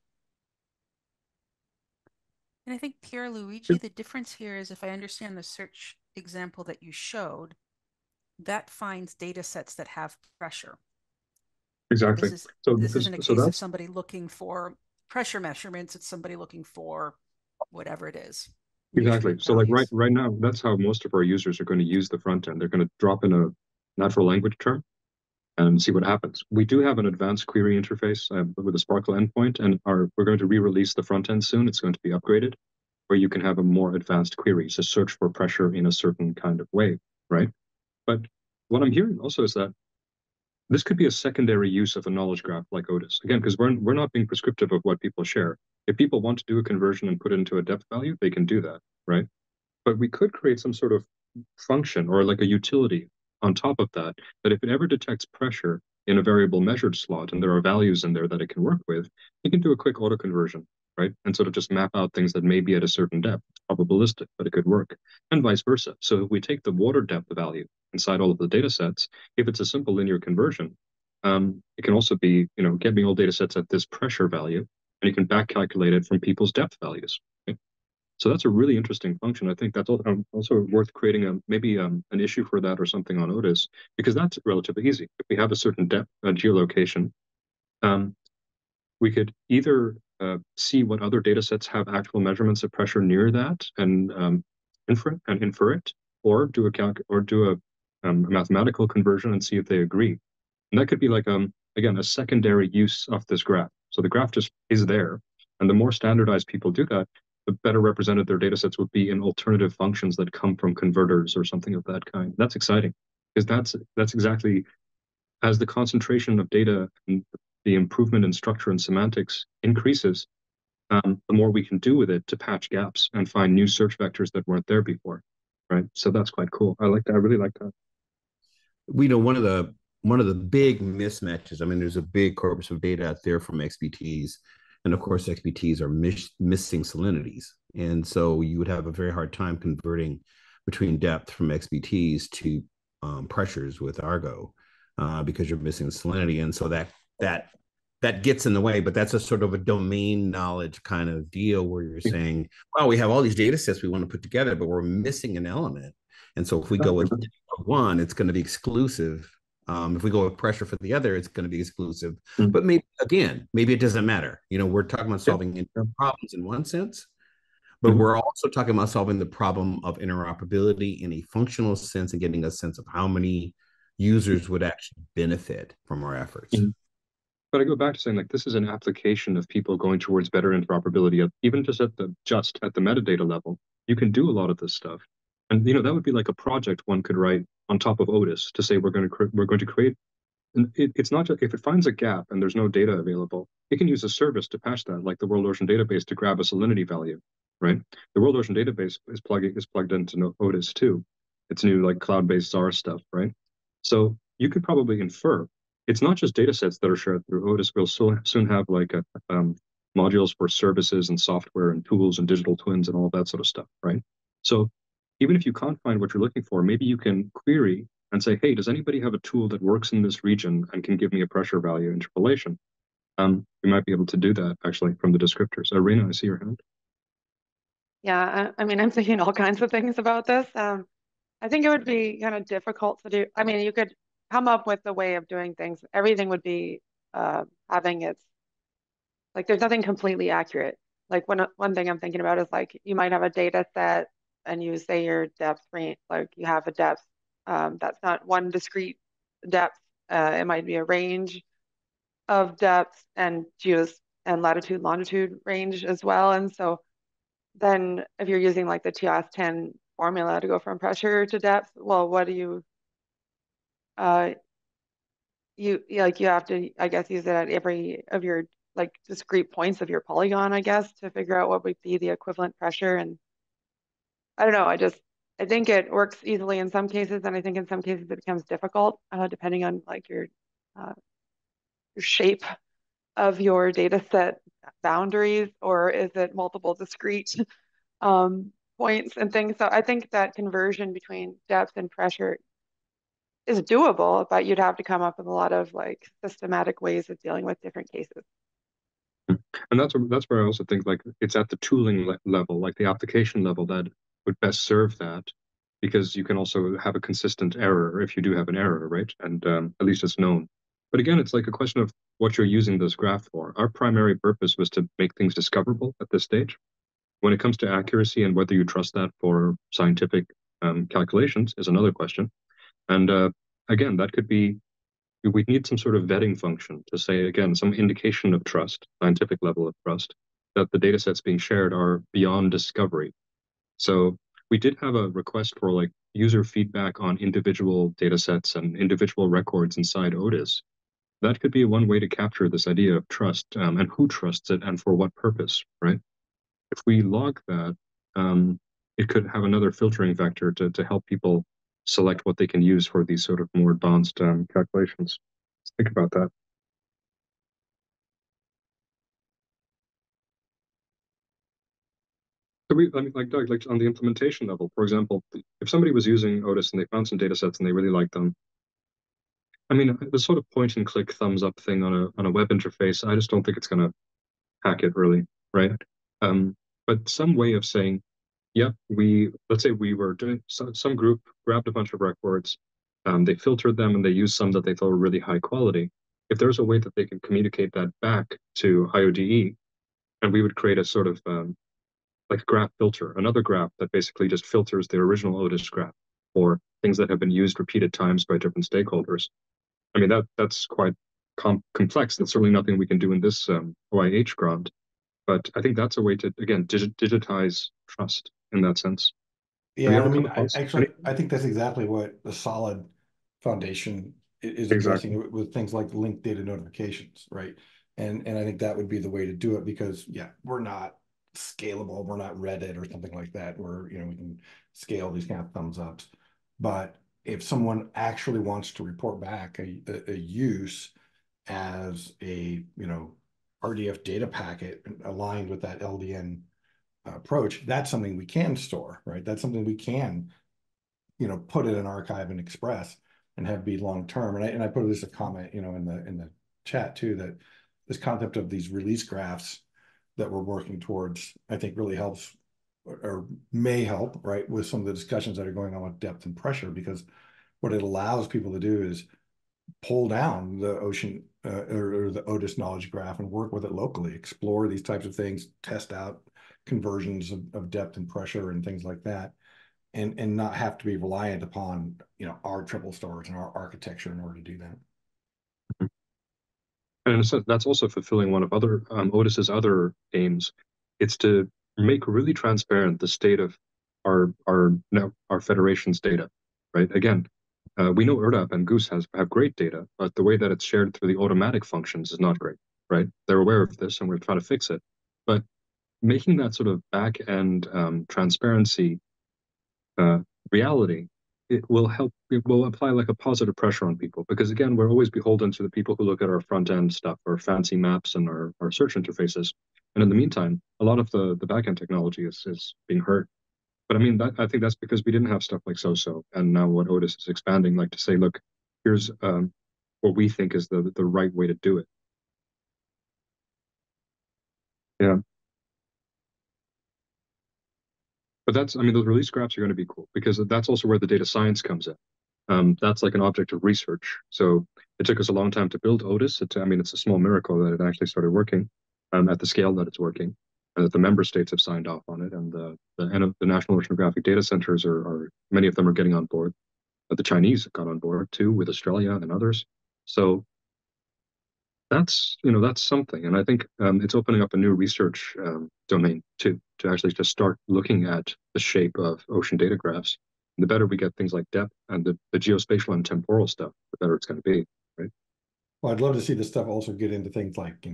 And I think, Pierluigi, the difference here is, if I understand the search example that you showed, that finds data sets that have pressure. Exactly. This isn't a case of somebody looking for pressure measurements. It's somebody looking for whatever it is. Exactly. So like right now, that's how most of our users are going to use the front end. They're going to drop in a natural language term and see what happens. We do have an advanced query interface with a Sparkle endpoint, and we're going to re-release the front end soon. It's going to be upgraded, where you can have a more advanced query, so search for pressure in a certain kind of way, right? But what I'm hearing also is that this could be a secondary use of a knowledge graph like Otis. Again, because we're not being prescriptive of what people share. If people want to do a conversion and put it into a depth value, they can do that, right? But we could create some sort of function or like a utility on top of that, that if it ever detects pressure in a variable measured slot and there are values in there that it can work with, it can do a quick auto conversion, right? And sort of just map out things that may be at a certain depth. It's probabilistic, but it could work, and vice versa. So if we take the water depth value inside all of the data sets, if it's a simple linear conversion, it can also be, get me all data sets at this pressure value, and you can back calculate it from people's depth values. Right? So that's a really interesting function. I think that's also worth creating maybe an issue for that or something on Otis, because that's relatively easy. If we have a certain depth geolocation, we could either see what other data sets have actual measurements of pressure near that and infer it, or do a mathematical conversion and see if they agree. And that could be like again, a secondary use of this graph. So the graph just is there. And the more standardized people do that, the better represented their data sets would be in alternative functions that come from converters or something of that kind. That's exciting, because that's exactly, as the concentration of data and the improvement in structure and semantics increases, the more we can do with it to patch gaps and find new search vectors that weren't there before, right? So that's quite cool. I like that. I really like that. We know one of the big mismatches. I mean, there's a big corpus of data out there from XBTs, and of course, XBTs are missing salinities, and so you would have a very hard time converting between depth from XBTs to pressures with Argo because you're missing salinity, and so that gets in the way. But that's a sort of a domain knowledge kind of deal where you're saying, well, we have all these data sets we want to put together, but we're missing an element. And so if we go with one, it's going to be exclusive. If we go with pressure for the other, it's going to be exclusive. But maybe, again, maybe it doesn't matter. You know, we're talking about solving problems in one sense, but we're also talking about solving the problem of interoperability in a functional sense and getting a sense of how many users would actually benefit from our efforts. But I go back to saying, like, this is an application of people going towards better interoperability, even just at the metadata level. You can do a lot of this stuff. And that would be like a project one could write on top of Otis to say we're going to create. And it's not just if it finds a gap and there's no data available, it can use a service to patch that, like the World Ocean Database, to grab a salinity value, right? The World Ocean Database is plugged into Otis too. It's new, like, cloud-based XAR stuff, right? So you could probably infer it's not just data sets that are shared through Otis. We'll soon have like modules for services and software and tools and digital twins and all that sort of stuff, right? So even if you can't find what you're looking for, maybe you can query and say, hey, does anybody have a tool that works in this region and can give me a pressure value interpolation? You might be able to do that actually from the descriptors. Rena, I see your hand. Yeah, I mean, I'm thinking all kinds of things about this. I think it would be kind of difficult to do. I mean, you could come up with a way of doing things. Everything would be having its, like, there's nothing completely accurate. Like, one thing I'm thinking about is, like, you might have a data set and you say your depth range, like you have a depth that's not one discrete depth. It might be a range of depths and latitude, longitude range as well. And so then if you're using like the TOS10 formula to go from pressure to depth, well, what do you have to, I guess, use it at every of your like discrete points of your polygon, I guess, to figure out what would be the equivalent pressure. And I don't know, I think it works easily in some cases, and I think in some cases it becomes difficult, depending on like your shape of your data set boundaries, or is it multiple discrete points and things. So I think that conversion between depth and pressure is doable, but you'd have to come up with a lot of like systematic ways of dealing with different cases. And that's where I also think, like, it's at the tooling level, like the application level, that would best serve that, because you can also have a consistent error if you do have an error, right? And at least it's known. But again, it's like a question of what you're using this graph for. Our primary purpose was to make things discoverable at this stage. When it comes to accuracy and whether you trust that for scientific calculations is another question. And again, that could be, we need some sort of vetting function to say, again, some indication of trust, scientific level of trust, that the data sets being shared are beyond discovery. So we did have a request for like user feedback on individual data sets and individual records inside Otis. That could be one way to capture this idea of trust, and who trusts it and for what purpose, right? If we log that, it could have another filtering vector to help people select what they can use for these sort of more advanced calculations. Let's think about that. So I mean, like Doug, like on the implementation level, for example, if somebody was using Otis and they found some data sets and they really liked them, I mean, the sort of point and click thumbs up thing on a web interface, I just don't think it's going to hack it really, right? But some way of saying, yeah, let's say we were doing some group grabbed a bunch of records, they filtered them and they used some that they thought were really high quality. If there's a way that they can communicate that back to IODE, and we would create a sort of like a graph filter, another graph that basically just filters the original Otis graph for things that have been used repeated times by different stakeholders. I mean, that's quite complex. That's certainly nothing we can do in this OIH grant. But I think that's a way to, again, digitize trust in that sense. Have you Yeah, ever I come mean, across actually, I think that's exactly what the solid foundation is Exactly. addressing with things like linked data notifications, right? And I think that would be the way to do it because, yeah, we're not scalable. We're not Reddit or something like that where, we can scale these kind of thumbs ups. But if someone actually wants to report back a use as a, RDF data packet aligned with that LDN approach, that's something we can store, right? That's something we can, put in an archive and express and have be long term. And I put this a comment, in the chat too, that this concept of these release graphs that we're working towards, I think really helps or may help, right, with some of the discussions that are going on with depth and pressure, because what it allows people to do is pull down the ocean or the Otis knowledge graph and work with it locally, explore these types of things, test out conversions of depth and pressure and things like that, and not have to be reliant upon our triple storage and our architecture in order to do that. And in a sense, that's also fulfilling one of other Otis's other aims. It's to make really transparent the state of our federation's data, right? Again, we know ERDAP and Goose have great data, but the way that it's shared through the automatic functions is not great, right? They're aware of this, and we're trying to fix it. But making that sort of back end transparency reality, it will help. It will apply like a positive pressure on people because again, we're always beholden to the people who look at our front end stuff, our fancy maps and our search interfaces. And in the meantime, a lot of the back end technology is being hurt. But I mean, I think that's because we didn't have stuff like SOSO, and now what Otis is expanding, like to say, look, here's what we think is the right way to do it. Yeah. But that's, I mean, those release graphs are going to be cool because that's also where the data science comes in. That's like an object of research. So it took us a long time to build Otis. I mean, it's a small miracle that it actually started working at the scale that it's working, and that the member states have signed off on it, and the National Oceanographic Data Centers are many of them are getting on board. But the Chinese got on board too with Australia and others. So that's something, and I think it's opening up a new research domain too, to actually just start looking at the shape of ocean data graphs. And the better we get things like depth and the geospatial and temporal stuff, the better it's going to be, right? Well, I'd love to see this stuff also get into things like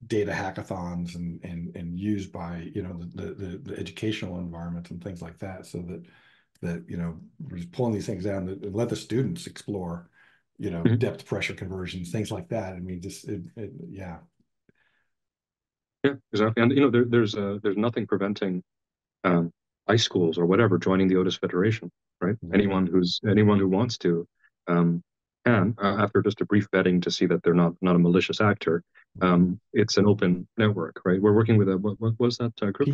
data hackathons and used by the educational environments and things like that, so that we're just pulling these things down and let the students explore depth pressure conversions, things like that. I mean, just yeah. Yeah, exactly. And there's nothing preventing high schools or whatever joining the Otis Federation, right? Anyone who wants to can after just a brief vetting to see that they're not a malicious actor. It's an open network, right? We're working with what was that group?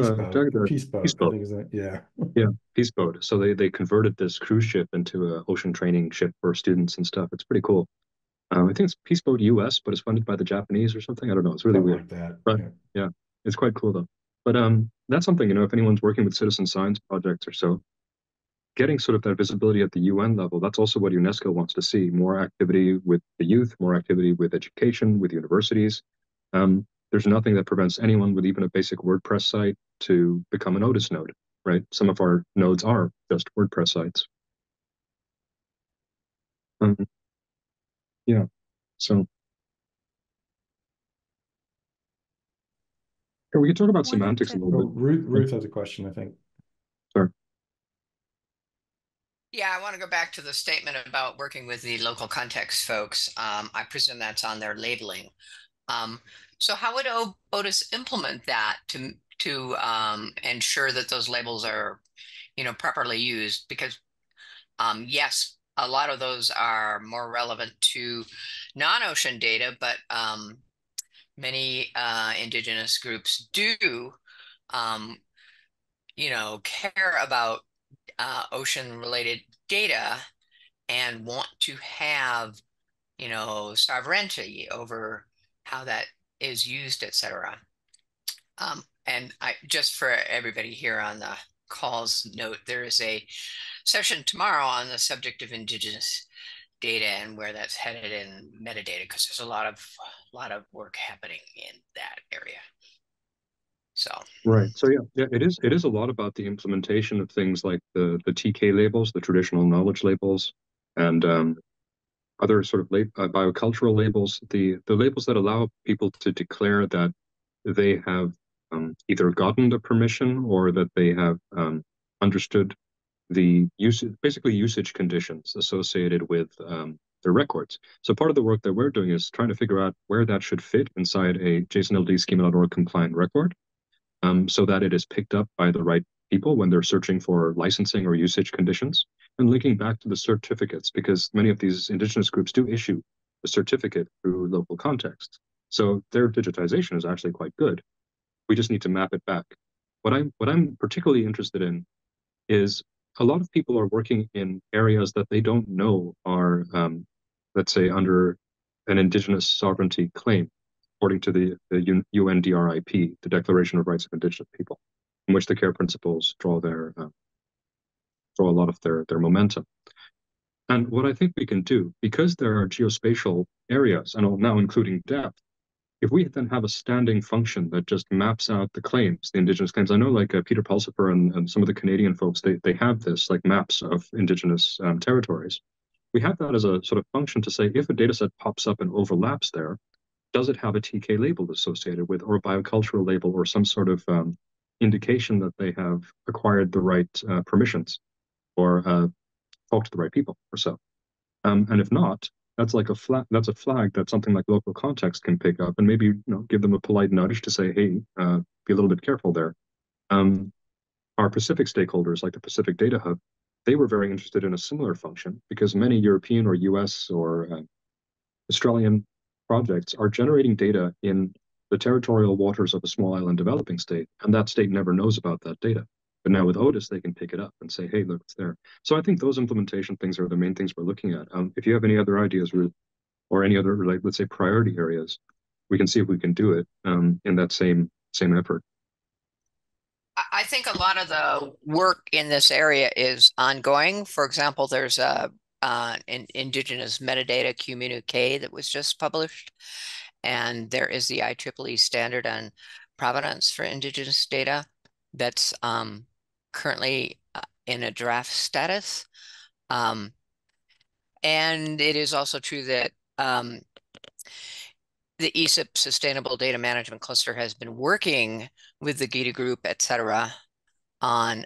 Peace Boat. I think is that, yeah. Yeah, Peace Boat. So they converted this cruise ship into an ocean training ship for students and stuff. It's pretty cool. I think it's Peace Boat US, but it's funded by the Japanese or something. I don't know. It's really Something weird. like that. But yeah, it's quite cool though. But that's something, if anyone's working with citizen science projects or so, getting sort of that visibility at the UN level, that's also what UNESCO wants to see. More activity with the youth, more activity with education, with universities. There's nothing that prevents anyone with even a basic WordPress site to become an Otis node, right? Some of our nodes are just WordPress sites. Yeah, so we can talk about semantics a little bit. Ruth has a question, I think. Sorry. Yeah, I want to go back to the statement about working with the local context folks. I presume that's on their labeling. So how would Otis implement that to ensure that those labels are, properly used? Because yes, a lot of those are more relevant to non-ocean data, but many indigenous groups do, care about ocean-related data and want to have, sovereignty over how that is used, etc. And just for everybody here on the call's note, there is a session tomorrow on the subject of indigenous data and where that's headed in metadata, because there's a lot of work happening in that area. So right. So yeah, it is a lot about the implementation of things like the TK labels, the traditional knowledge labels, and other sort of biocultural labels, the labels that allow people to declare that they have either gotten the permission or that they have understood the basically usage conditions associated with their records. So part of the work that we're doing is trying to figure out where that should fit inside a JSON-LD schema.org compliant record, so that it is picked up by the right people when they're searching for licensing or usage conditions, and linking back to the certificates, because many of these indigenous groups do issue a certificate through local context. So their digitization is actually quite good. We just need to map it back. What I'm particularly interested in is a lot of people are working in areas that they don't know are, let's say, under an indigenous sovereignty claim, according to the UNDRIP, the Declaration of Rights of Indigenous People, in which the care principles draw a lot of their momentum. And what I think we can do, because there are geospatial areas, and now including depth, if we then have a standing function that just maps out the claims, the indigenous claims. I know like Peter Pulsifer and some of the Canadian folks, they have this like maps of indigenous territories. We have that as a sort of function to say, if a data set pops up and overlaps there, does it have a TK label associated with, or a biocultural label, or some sort of indication that they have acquired the right permissions, or talked to the right people, or so. And if not, that's like a flag that something like local context can pick up and maybe give them a polite nudge to say, hey, be a little bit careful there. Our Pacific stakeholders, like the Pacific Data Hub, they were very interested in a similar function, because many European or US or Australian projects are generating data in the territorial waters of a small island developing state, and that state never knows about that data. But now with Otis, they can pick it up and say, hey, look, it's there. So I think those implementation things are the main things we're looking at. If you have any other ideas, Ruth, or any other, like, let's say, priority areas, we can see if we can do it in that same effort. I think a lot of the work in this area is ongoing. For example, there's an indigenous metadata communique that was just published, and there is the IEEE standard on provenance for indigenous data that's currently in a draft status. And it is also true that the ESIP Sustainable Data Management Cluster has been working with the GITA group, et cetera, on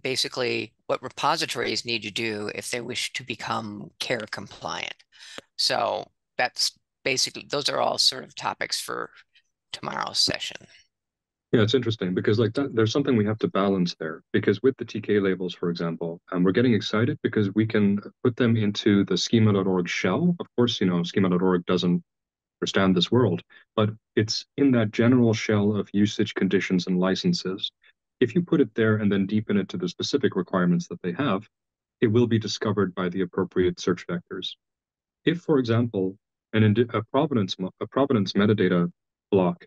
basically what repositories need to do if they wish to become CARE compliant. So that's basically, those are all sort of topics for tomorrow's session. Yeah, it's interesting because like that, there's something we have to balance there, because with the TK labels, for example, we're getting excited because we can put them into the schema.org shell. Of course, schema.org doesn't understand this world, but it's in that general shell of usage conditions and licenses. If you put it there and then deepen it to the specific requirements that they have, it will be discovered by the appropriate search vectors. If, for example, a provenance metadata block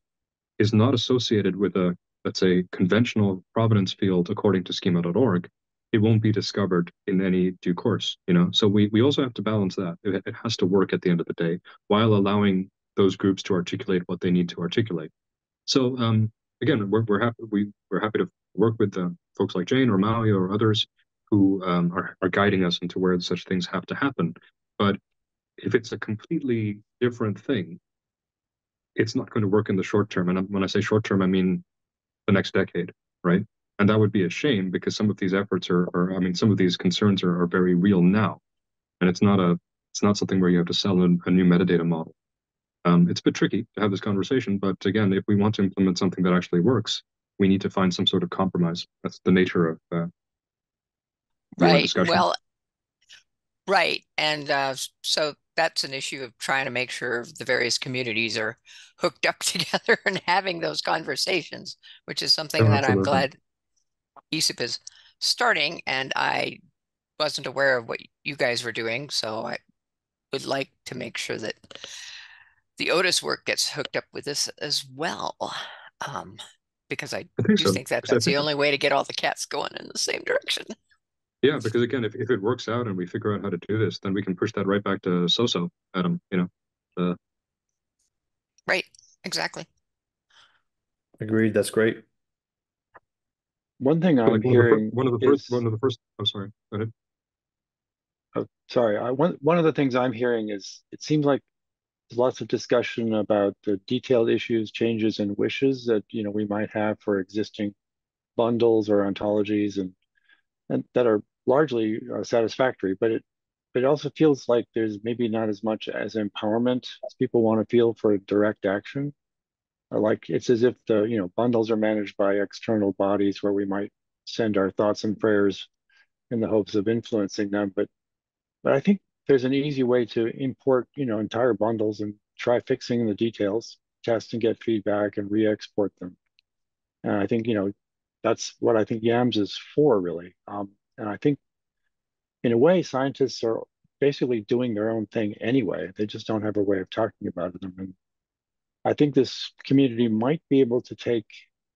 is not associated with a, let's say, conventional provenance field according to schema.org, it won't be discovered in any due course, So we also have to balance that. It has to work at the end of the day while allowing those groups to articulate what they need to articulate. So again, we're happy to work with folks like Jane or Maui or others who are guiding us into where such things have to happen. But if it's a completely different thing, it's not going to work in the short term. And when I say short term, I mean the next decade, right? And that would be a shame, because some of these efforts some of these concerns are very real now. And it's not something where you have to sell a new metadata model. It's a bit tricky to have this conversation, but again, if we want to implement something that actually works, we need to find some sort of compromise. That's the nature of our discussion. Well, right. And so that's an issue of trying to make sure the various communities are hooked up together and having those conversations, which is something that I'm glad ESIP is starting. And I wasn't aware of what you guys were doing, so I would like to make sure that the Otis work gets hooked up with this as well, because I do think that's the only way to get all the cats going in the same direction. Yeah, because again, if it works out and we figure out how to do this, then we can push that right back to SOSO, Adam, Right, exactly. Agreed. That's great. One thing I'm like hearing is, one of the first, I'm sorry, go ahead. sorry, one of the things I'm hearing is it seems like there's lots of discussion about the detailed issues, changes, and wishes that we might have for existing bundles or ontologies, and that are largely satisfactory. But it also feels like there's maybe not as much as empowerment as people want to feel for direct action. Like it's as if the bundles are managed by external bodies where we might send our thoughts and prayers in the hopes of influencing them. But I think there's an easy way to import entire bundles and try fixing the details, test and get feedback, and re-export them. And I think that's what I think YAMS is for, really. And I think in a way, scientists are basically doing their own thing anyway. They just don't have a way of talking about them. And I think this community might be able to take,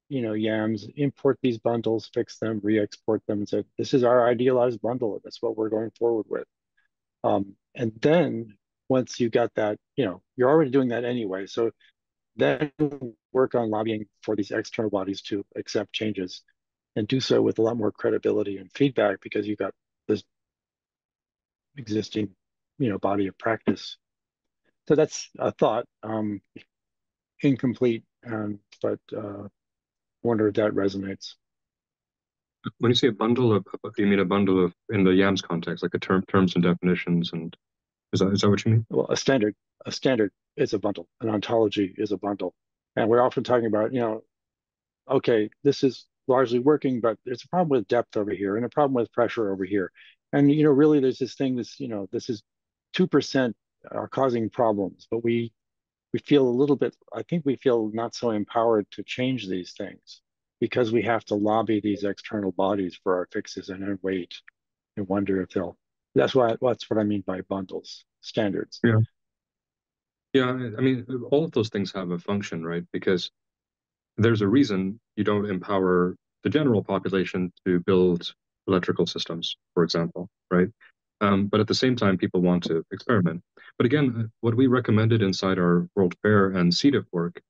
YAMS, import these bundles, fix them, re-export them, and say, this is our idealized bundle, and that's what we're going forward with. And then once you got that, you're already doing that anyway. So then work on lobbying for these external bodies to accept changes and do so with a lot more credibility and feedback because you got this existing, body of practice. So that's a thought, incomplete, but wonder if that resonates. When you say a bundle of, you mean a bundle of, in the YAMS context, like terms and definitions, and is that what you mean? Well, a standard is a bundle. An ontology is a bundle, and we're often talking about, okay, this is largely working, but there's a problem with depth over here and a problem with pressure over here, and really there's this thing, this is 2% are causing problems, but we feel a little bit, I think we feel not so empowered to change these things because we have to lobby these external bodies for our fixes and then wait and wonder if they'll. That's what I mean by bundles, standards. Yeah. Yeah, I mean, all of those things have a function, right? Because there's a reason you don't empower the general population to build electrical systems, for example, right? But at the same time, people want to experiment. But again, what we recommended inside our World Fair and CDIF work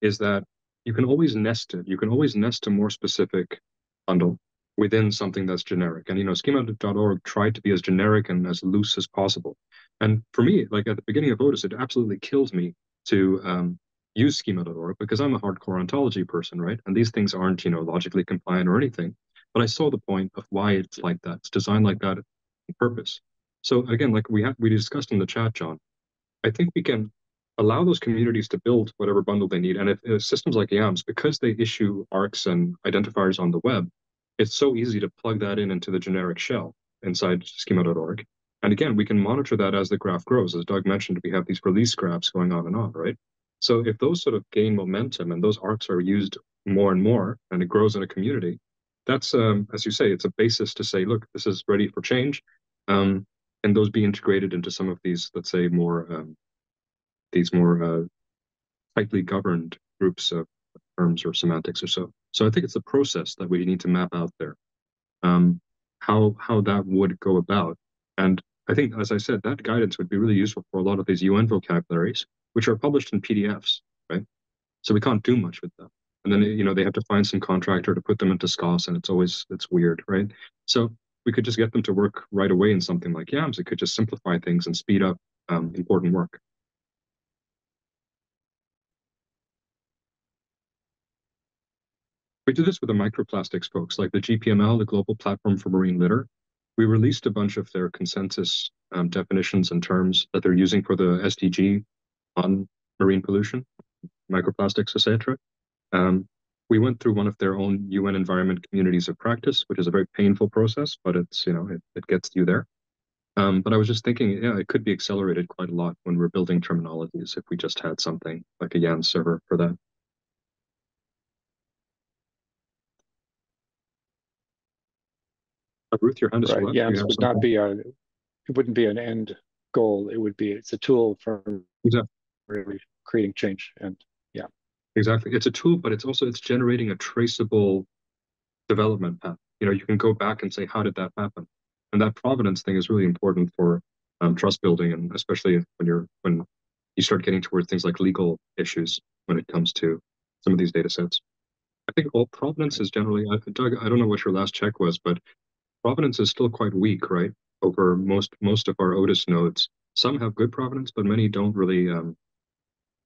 is that you can always nest it. You can always nest a more specific bundle within something that's generic. And schema.org tried to be as generic and as loose as possible. And for me, like at the beginning of Otis, it absolutely kills me to use schema.org because I'm a hardcore ontology person, right? And these things aren't, logically compliant or anything. But I saw the point of why it's like that. It's designed like that on purpose. So again, like we discussed in the chat, John, I think we can allow those communities to build whatever bundle they need. And if systems like YAMS, because they issue ARCs and identifiers on the web, it's so easy to plug that into the generic shell inside schema.org. And again, we can monitor that as the graph grows. As Doug mentioned, we have these release graphs going on and on, right? So if those sort of gain momentum and those ARCs are used more and more, and it grows in a community, that's, as you say, it's a basis to say, look, this is ready for change. And those be integrated into some of these, let's say, more tightly governed groups of terms or semantics or so. So I think it's a process that we need to map out there, how that would go about. And I think, as I said, that guidance would be really useful for a lot of these UN vocabularies, which are published in PDFs, right? So we can't do much with them. And then, they have to find some contractor to put them into SCOS, and it's weird, right? So we could just get them to work right away in something like YAMS. It could just simplify things and speed up important work. We did this with the microplastics folks, like the GPML, the Global Platform for Marine Litter. We released a bunch of their consensus definitions and terms that they're using for the SDG on marine pollution, microplastics, etc. We went through one of their own UN Environment Communities of Practice, which is a very painful process, but it's, it gets you there. But I was just thinking, yeah, it could be accelerated quite a lot when we're building terminologies if we just had something like a YAML server for that. Ruth, your hand is still Right. up. YAMS would not be it wouldn't be an end goal. It's a tool for really creating change. And yeah. Exactly. It's a tool, but it's generating a traceable development path. You can go back and say, how did that happen? And that provenance thing is really important for trust building, and especially when you start getting towards things like legal issues when it comes to some of these data sets. I think all provenance is generally, Doug, I don't know what your last check was, but provenance is still quite weak, right? Over most of our Otis nodes. Some have good provenance, but many don't really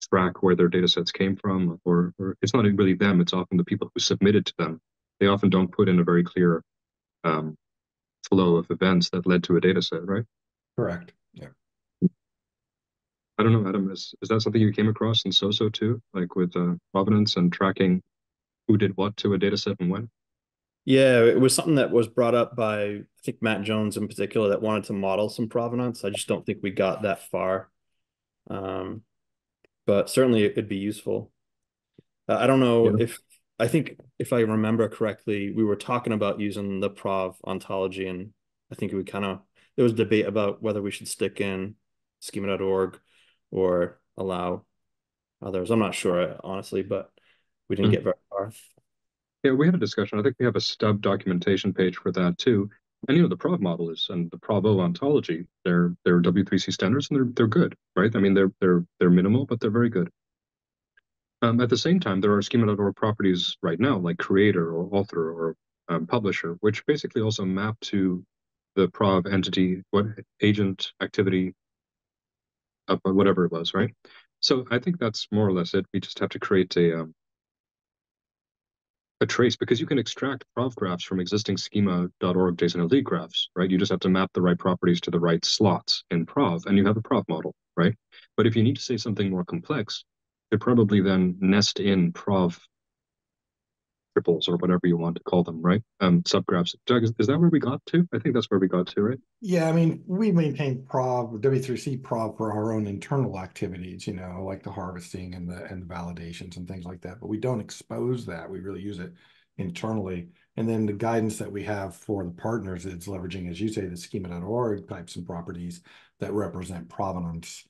track where their data sets came from, or it's not really them, it's often the people who submitted to them. They often don't put in a very clear flow of events that led to a data set, right? Correct. Yeah. I don't know, Adam, is that something you came across in SOSO too, like with provenance and tracking who did what to a data set and when? Yeah, it was something that was brought up by, I think, Matt Jones in particular, that wanted to model some provenance. I just don't think we got that far. But certainly it'd be useful. I don't know Yeah. I think if I remember correctly, we were talking about using the prov ontology, and I think there was debate about whether we should stick in schema.org or allow others. I'm not sure, honestly, but we didn't get very far. Yeah, we had a discussion. I think we have a stub documentation page for that too. And the prov model is, and the provo ontology, they're W3C standards, and they're good, right? I mean, they're minimal, but they're very good. At the same time, there are schema.org properties right now, like creator or author or publisher, which basically also map to the prov entity, what agent activity, whatever it was, right? So I think that's more or less it. We just have to create a trace, because you can extract prov graphs from existing schema.org JSON-LD graphs, right? You just have to map the right properties to the right slots in prov, and you have a prov model, right? But if you need to say something more complex, you probably then nest in prov triples or whatever you want to call them, right? Subgraphs. Doug, is that where we got to? I think that's where we got to, right? Yeah, I mean, we maintain W3C prov for our own internal activities, like the harvesting and the validations and things like that. But we don't expose that. We really use it internally. And then the guidance that we have for the partners is leveraging, as you say, the schema.org types and properties that represent provenance,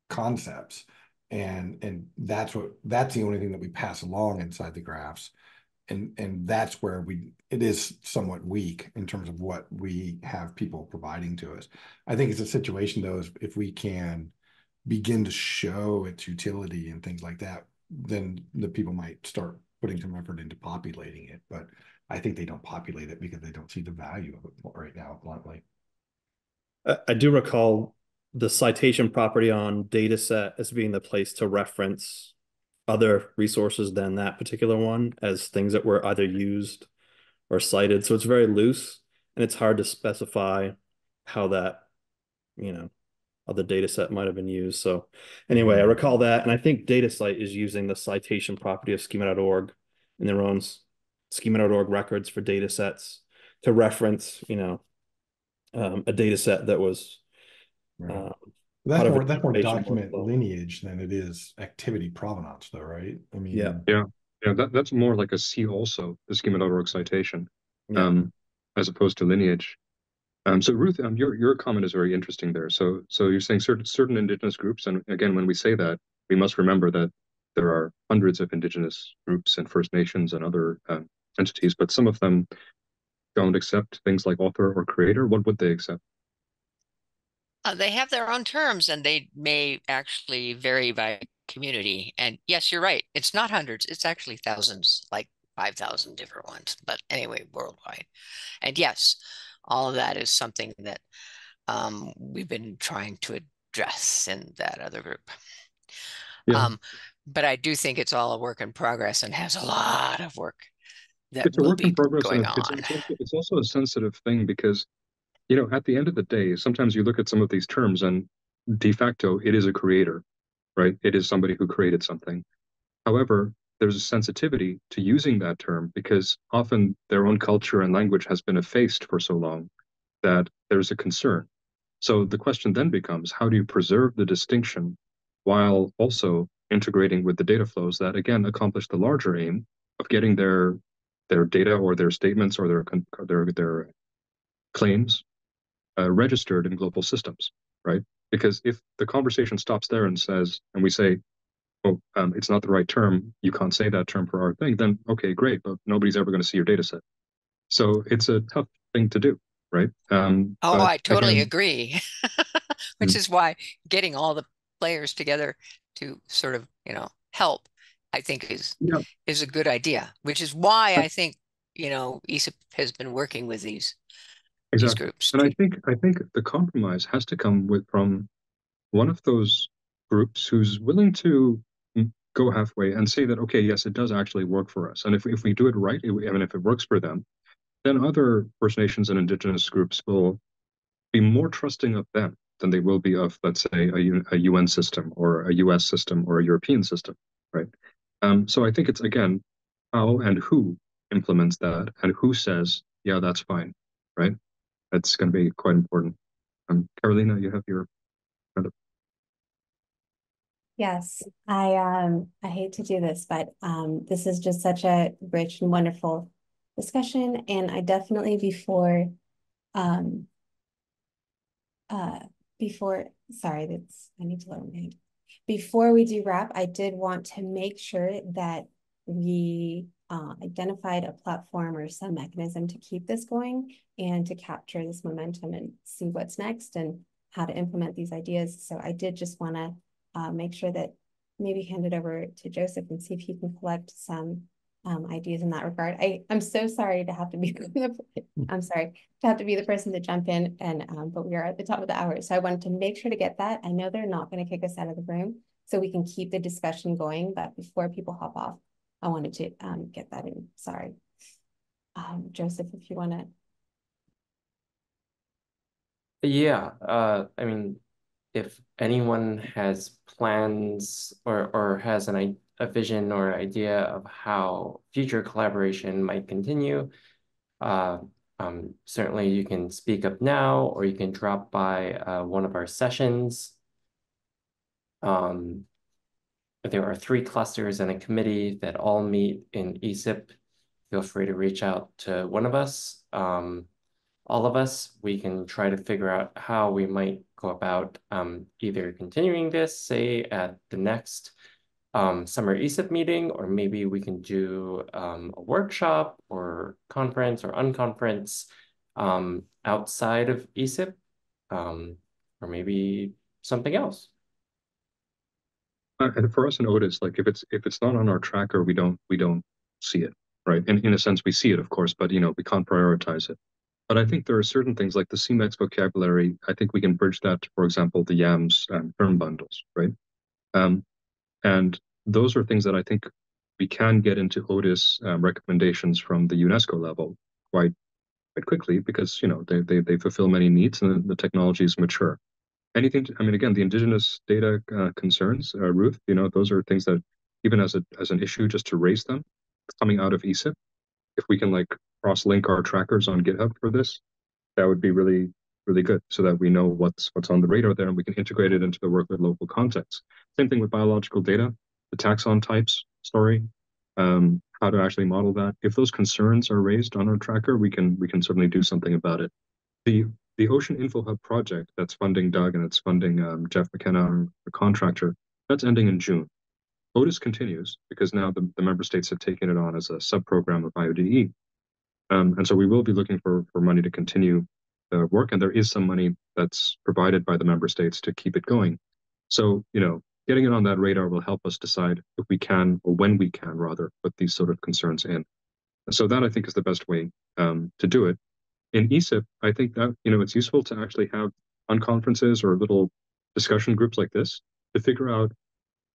concepts. And that's the only thing that we pass along inside the graphs. And that's where it is somewhat weak in terms of what we have people providing to us. I think it's a situation though, if we can begin to show its utility and things like that, then the people might start putting some effort into populating it. But I think they don't populate it because they don't see the value of it right now, bluntly. I do recall the citation property on dataset as being the place to reference other resources than that particular one as things that were either used or cited. So it's very loose, and it's hard to specify how that, other data set might have been used. So anyway, I recall that, and I think DataCite is using the citation property of schema.org in their own schema.org records for data sets to reference, a data set that was right. That's more document lineage than it is activity provenance, though, right? I mean, yeah. That's more like a C also, the schema.org citation, as opposed to lineage. So Ruth, your comment is very interesting there. So you're saying certain indigenous groups, and again, when we say that, we must remember that there are hundreds of indigenous groups and First Nations and other entities, but some of them don't accept things like author or creator. What would they accept? They have their own terms, and they may actually vary by community. And yes, you're right. It's not hundreds. It's actually thousands, like 5,000 different ones. But anyway, worldwide. And yes, all of that is something that we've been trying to address in that other group. Yeah. But I do think it's all a work in progress and has a lot of work that it's a will work in be progress, going and on. It's also a sensitive thing because, at the end of the day, sometimes you look at some of these terms and de facto, it is a creator, right? It is somebody who created something. However, there's a sensitivity to using that term because often their own culture and language has been effaced for so long that there's a concern. So the question then becomes, how do you preserve the distinction while also integrating with the data flows that, again, accomplish the larger aim of getting their data or their statements or their claims registered in global systems, right? Because if the conversation stops there and we say, oh, it's not the right term, you can't say that term for our thing, then okay, great, but nobody's ever going to see your data set. So it's a tough thing to do. right? Oh, But I totally again, agree. Which is why getting all the players together to sort of, help, I think yeah, is a good idea, which is why I think, ESIP has been working with these exactly. groups. And I think the compromise has to come from one of those groups who's willing to go halfway and say that, okay, yes, it does actually work for us. And if we do it right, I mean, if it works for them, then other First Nations and Indigenous groups will be more trusting of them than they will be of, let's say, a UN system or a US system or a European system, right? So I think it's, again, how and who implements that and who says, yeah, that's fine, right? That's going to be quite important. Carolina, you have your hand up. Yes, I hate to do this, but this is just such a rich and wonderful discussion, and I definitely um uh sorry, that's I need to lower my hand. Before we do wrap, I did want to make sure that we identified a platform or some mechanism to keep this going and to capture this momentum and see what's next and how to implement these ideas. So I did just want to make sure that maybe hand it over to Joseph and see if he can collect some ideas in that regard. I'm so sorry to have to be I'm sorry to have to be the person to jump in, and but we are at the top of the hour, so I wanted to make sure to get that. I know they're not going to kick us out of the room, so we can keep the discussion going. But before people hop off, I wanted to get that in. Sorry, Joseph, if you want to. Yeah, I mean, if anyone has plans or has a vision or idea of how future collaboration might continue, uh, certainly you can speak up now, or you can drop by one of our sessions. There are 3 clusters and a committee that all meet in ESIP. Feel free to reach out to one of us. All of us, we can try to figure out how we might go about either continuing this, say, at the next summer ESIP meeting, or maybe we can do a workshop or conference or unconference outside of ESIP, or maybe something else. And for us in Otis, like if it's not on our tracker, we don't see it, right? And in a sense, we see it, of course, but we can't prioritize it. But I think there are certain things like the CMEX vocabulary. I think we can bridge that to, for example, the YAMS term bundles, right? And those are things that I think we can get into Otis recommendations from the UNESCO level quite quickly, because they fulfill many needs and the technology is mature. I mean, again, the indigenous data concerns, Ruth, those are things that even as an issue, just to raise them coming out of ESIP, if we can like cross-link our trackers on GitHub for this, that would be really, really good, so that we know what's on the radar there and we can integrate it into the work with local contexts. Same thing with biological data, the taxon types story, how to actually model that. If those concerns are raised on our tracker, we can certainly do something about it. The Ocean Info Hub project that's funding Doug and it's funding Jeff McKenna, the contractor, that's ending in June. Otis continues because now the member states have taken it on as a sub-program of IODE. And so we will be looking for money to continue the work, and there is some money that's provided by the member states to keep it going. So, getting it on that radar will help us decide if we can, or when we can rather, put these sort of concerns in. So that I think is the best way to do it. In ESIP, I think that, it's useful to actually have unconferences or little discussion groups like this to figure out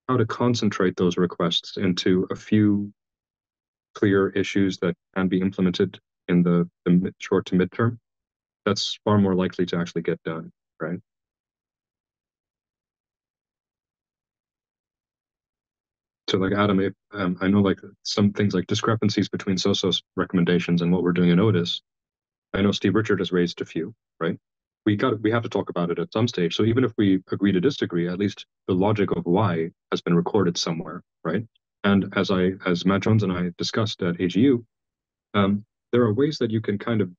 how to concentrate those requests into a few clear issues that can be implemented in the short to midterm. That's far more likely to actually get done, right? So like Adam, I know like some things like discrepancies between SOSO's recommendations and what we're doing in Otis. I know Steve Richard has raised a few, right? We have to talk about it at some stage. So even if we agree to disagree, at least the logic of why has been recorded somewhere, right? And as Matt Jones and I discussed at AGU, there are ways that you can kind of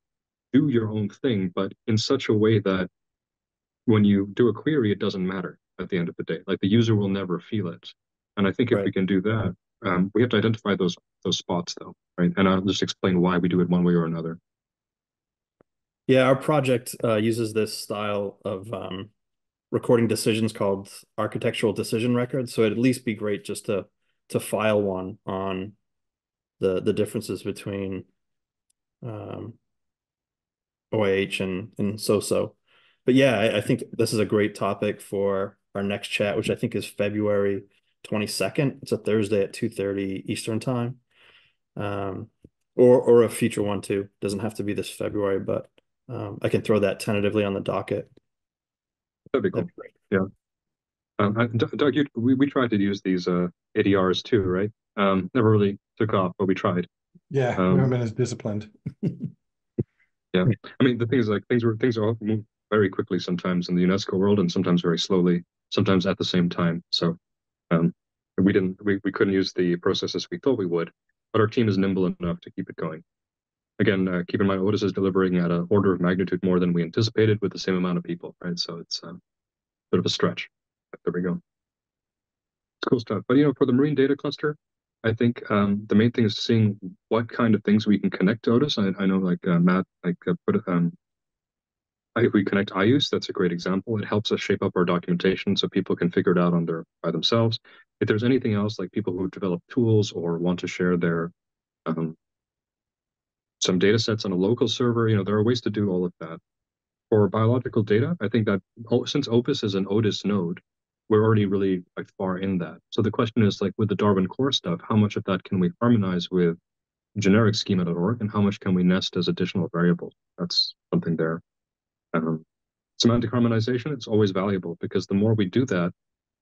do your own thing, but in such a way that when you do a query, it doesn't matter at the end of the day. Like the user will never feel it. And I think if we can do that, we have to identify those spots though, right? And I'll just explain why we do it one way or another. Yeah, our project uses this style of recording decisions called architectural decision records. So it'd at least be great just to file one on the differences between OIH and so-so. But yeah, I think this is a great topic for our next chat, which I think is February 22nd. It's a Thursday at 2:30 Eastern time. Or a future one too. Doesn't have to be this February, but I can throw that tentatively on the docket. That'd be cool. That'd be great. Yeah. Doug, we tried to use these ADRs too, right? Never really took off, but we tried. Yeah, we haven't been as disciplined. Yeah, I mean the thing is like things are move very quickly sometimes in the UNESCO world, and sometimes very slowly, sometimes at the same time. So we couldn't use the processes we thought we would, but our team is nimble enough to keep it going. Again, keep in mind Otis is delivering at an order of magnitude more than we anticipated with the same amount of people, right? So it's a bit of a stretch. But there we go. It's cool stuff. But for the marine data cluster, I think the main thing is seeing what kind of things we can connect to Otis. I know like Matt if we connect IUSE, that's a great example. It helps us shape up our documentation so people can figure it out by themselves. If there's anything else, like people who develop tools or want to share their some data sets on a local server, there are ways to do all of that. For biological data, I think that since Opus is an Otis node, we're already really like far in that. So the question is like with the Darwin core stuff, how much of that can we harmonize with generic schema.org and how much can we nest as additional variables? That's something there. Semantic harmonization, it's always valuable because the more we do that,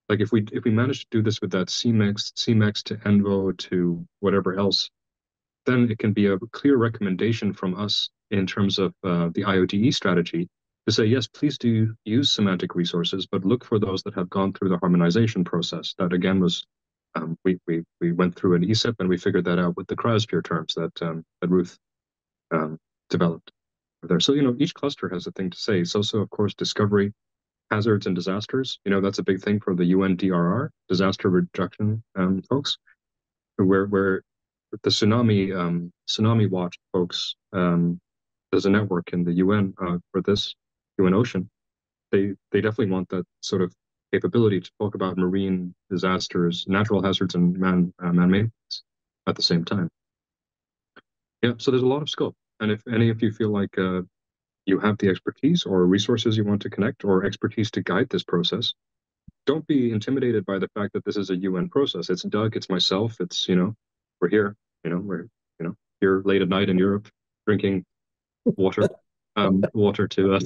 like if we manage to do this with that CMEX to Envo to whatever else, then it can be a clear recommendation from us in terms of the IODE strategy to say, yes, please do use semantic resources, but look for those that have gone through the harmonization process. That again was, we went through an ESIP and we figured that out with the cryosphere terms that Ruth developed there. So, each cluster has a thing to say. So of course, discovery, hazards and disasters, that's a big thing for the UNDRR, disaster reduction folks, where the tsunami watch folks, there's a network in the UN for this UN Ocean. They definitely want that sort of capability to talk about marine disasters, natural hazards, and man-made at the same time. Yeah, so there's a lot of scope. And if any of you feel like you have the expertise or resources you want to connect or expertise to guide this process, don't be intimidated by the fact that this is a UN process. It's Doug, it's myself, it's, we're here, we're, here late at night in Europe drinking water, water to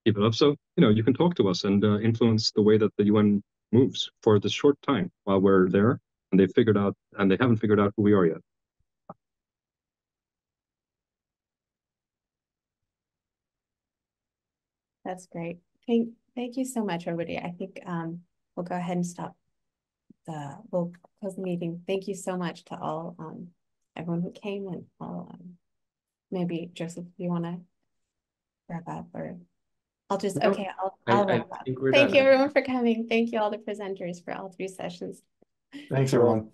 keep it up. So, you can talk to us and influence the way that the UN moves for this short time while we're there and they haven't figured out who we are yet. That's great. Thank you so much, everybody. I think we'll go ahead and we'll close the meeting. Thank you so much to all everyone who came, and all maybe Joseph, if you want to wrap up, or I'll just okay, I'll wrap up. Thank you everyone for coming. Thank you all the presenters for all 3 sessions. Thanks everyone.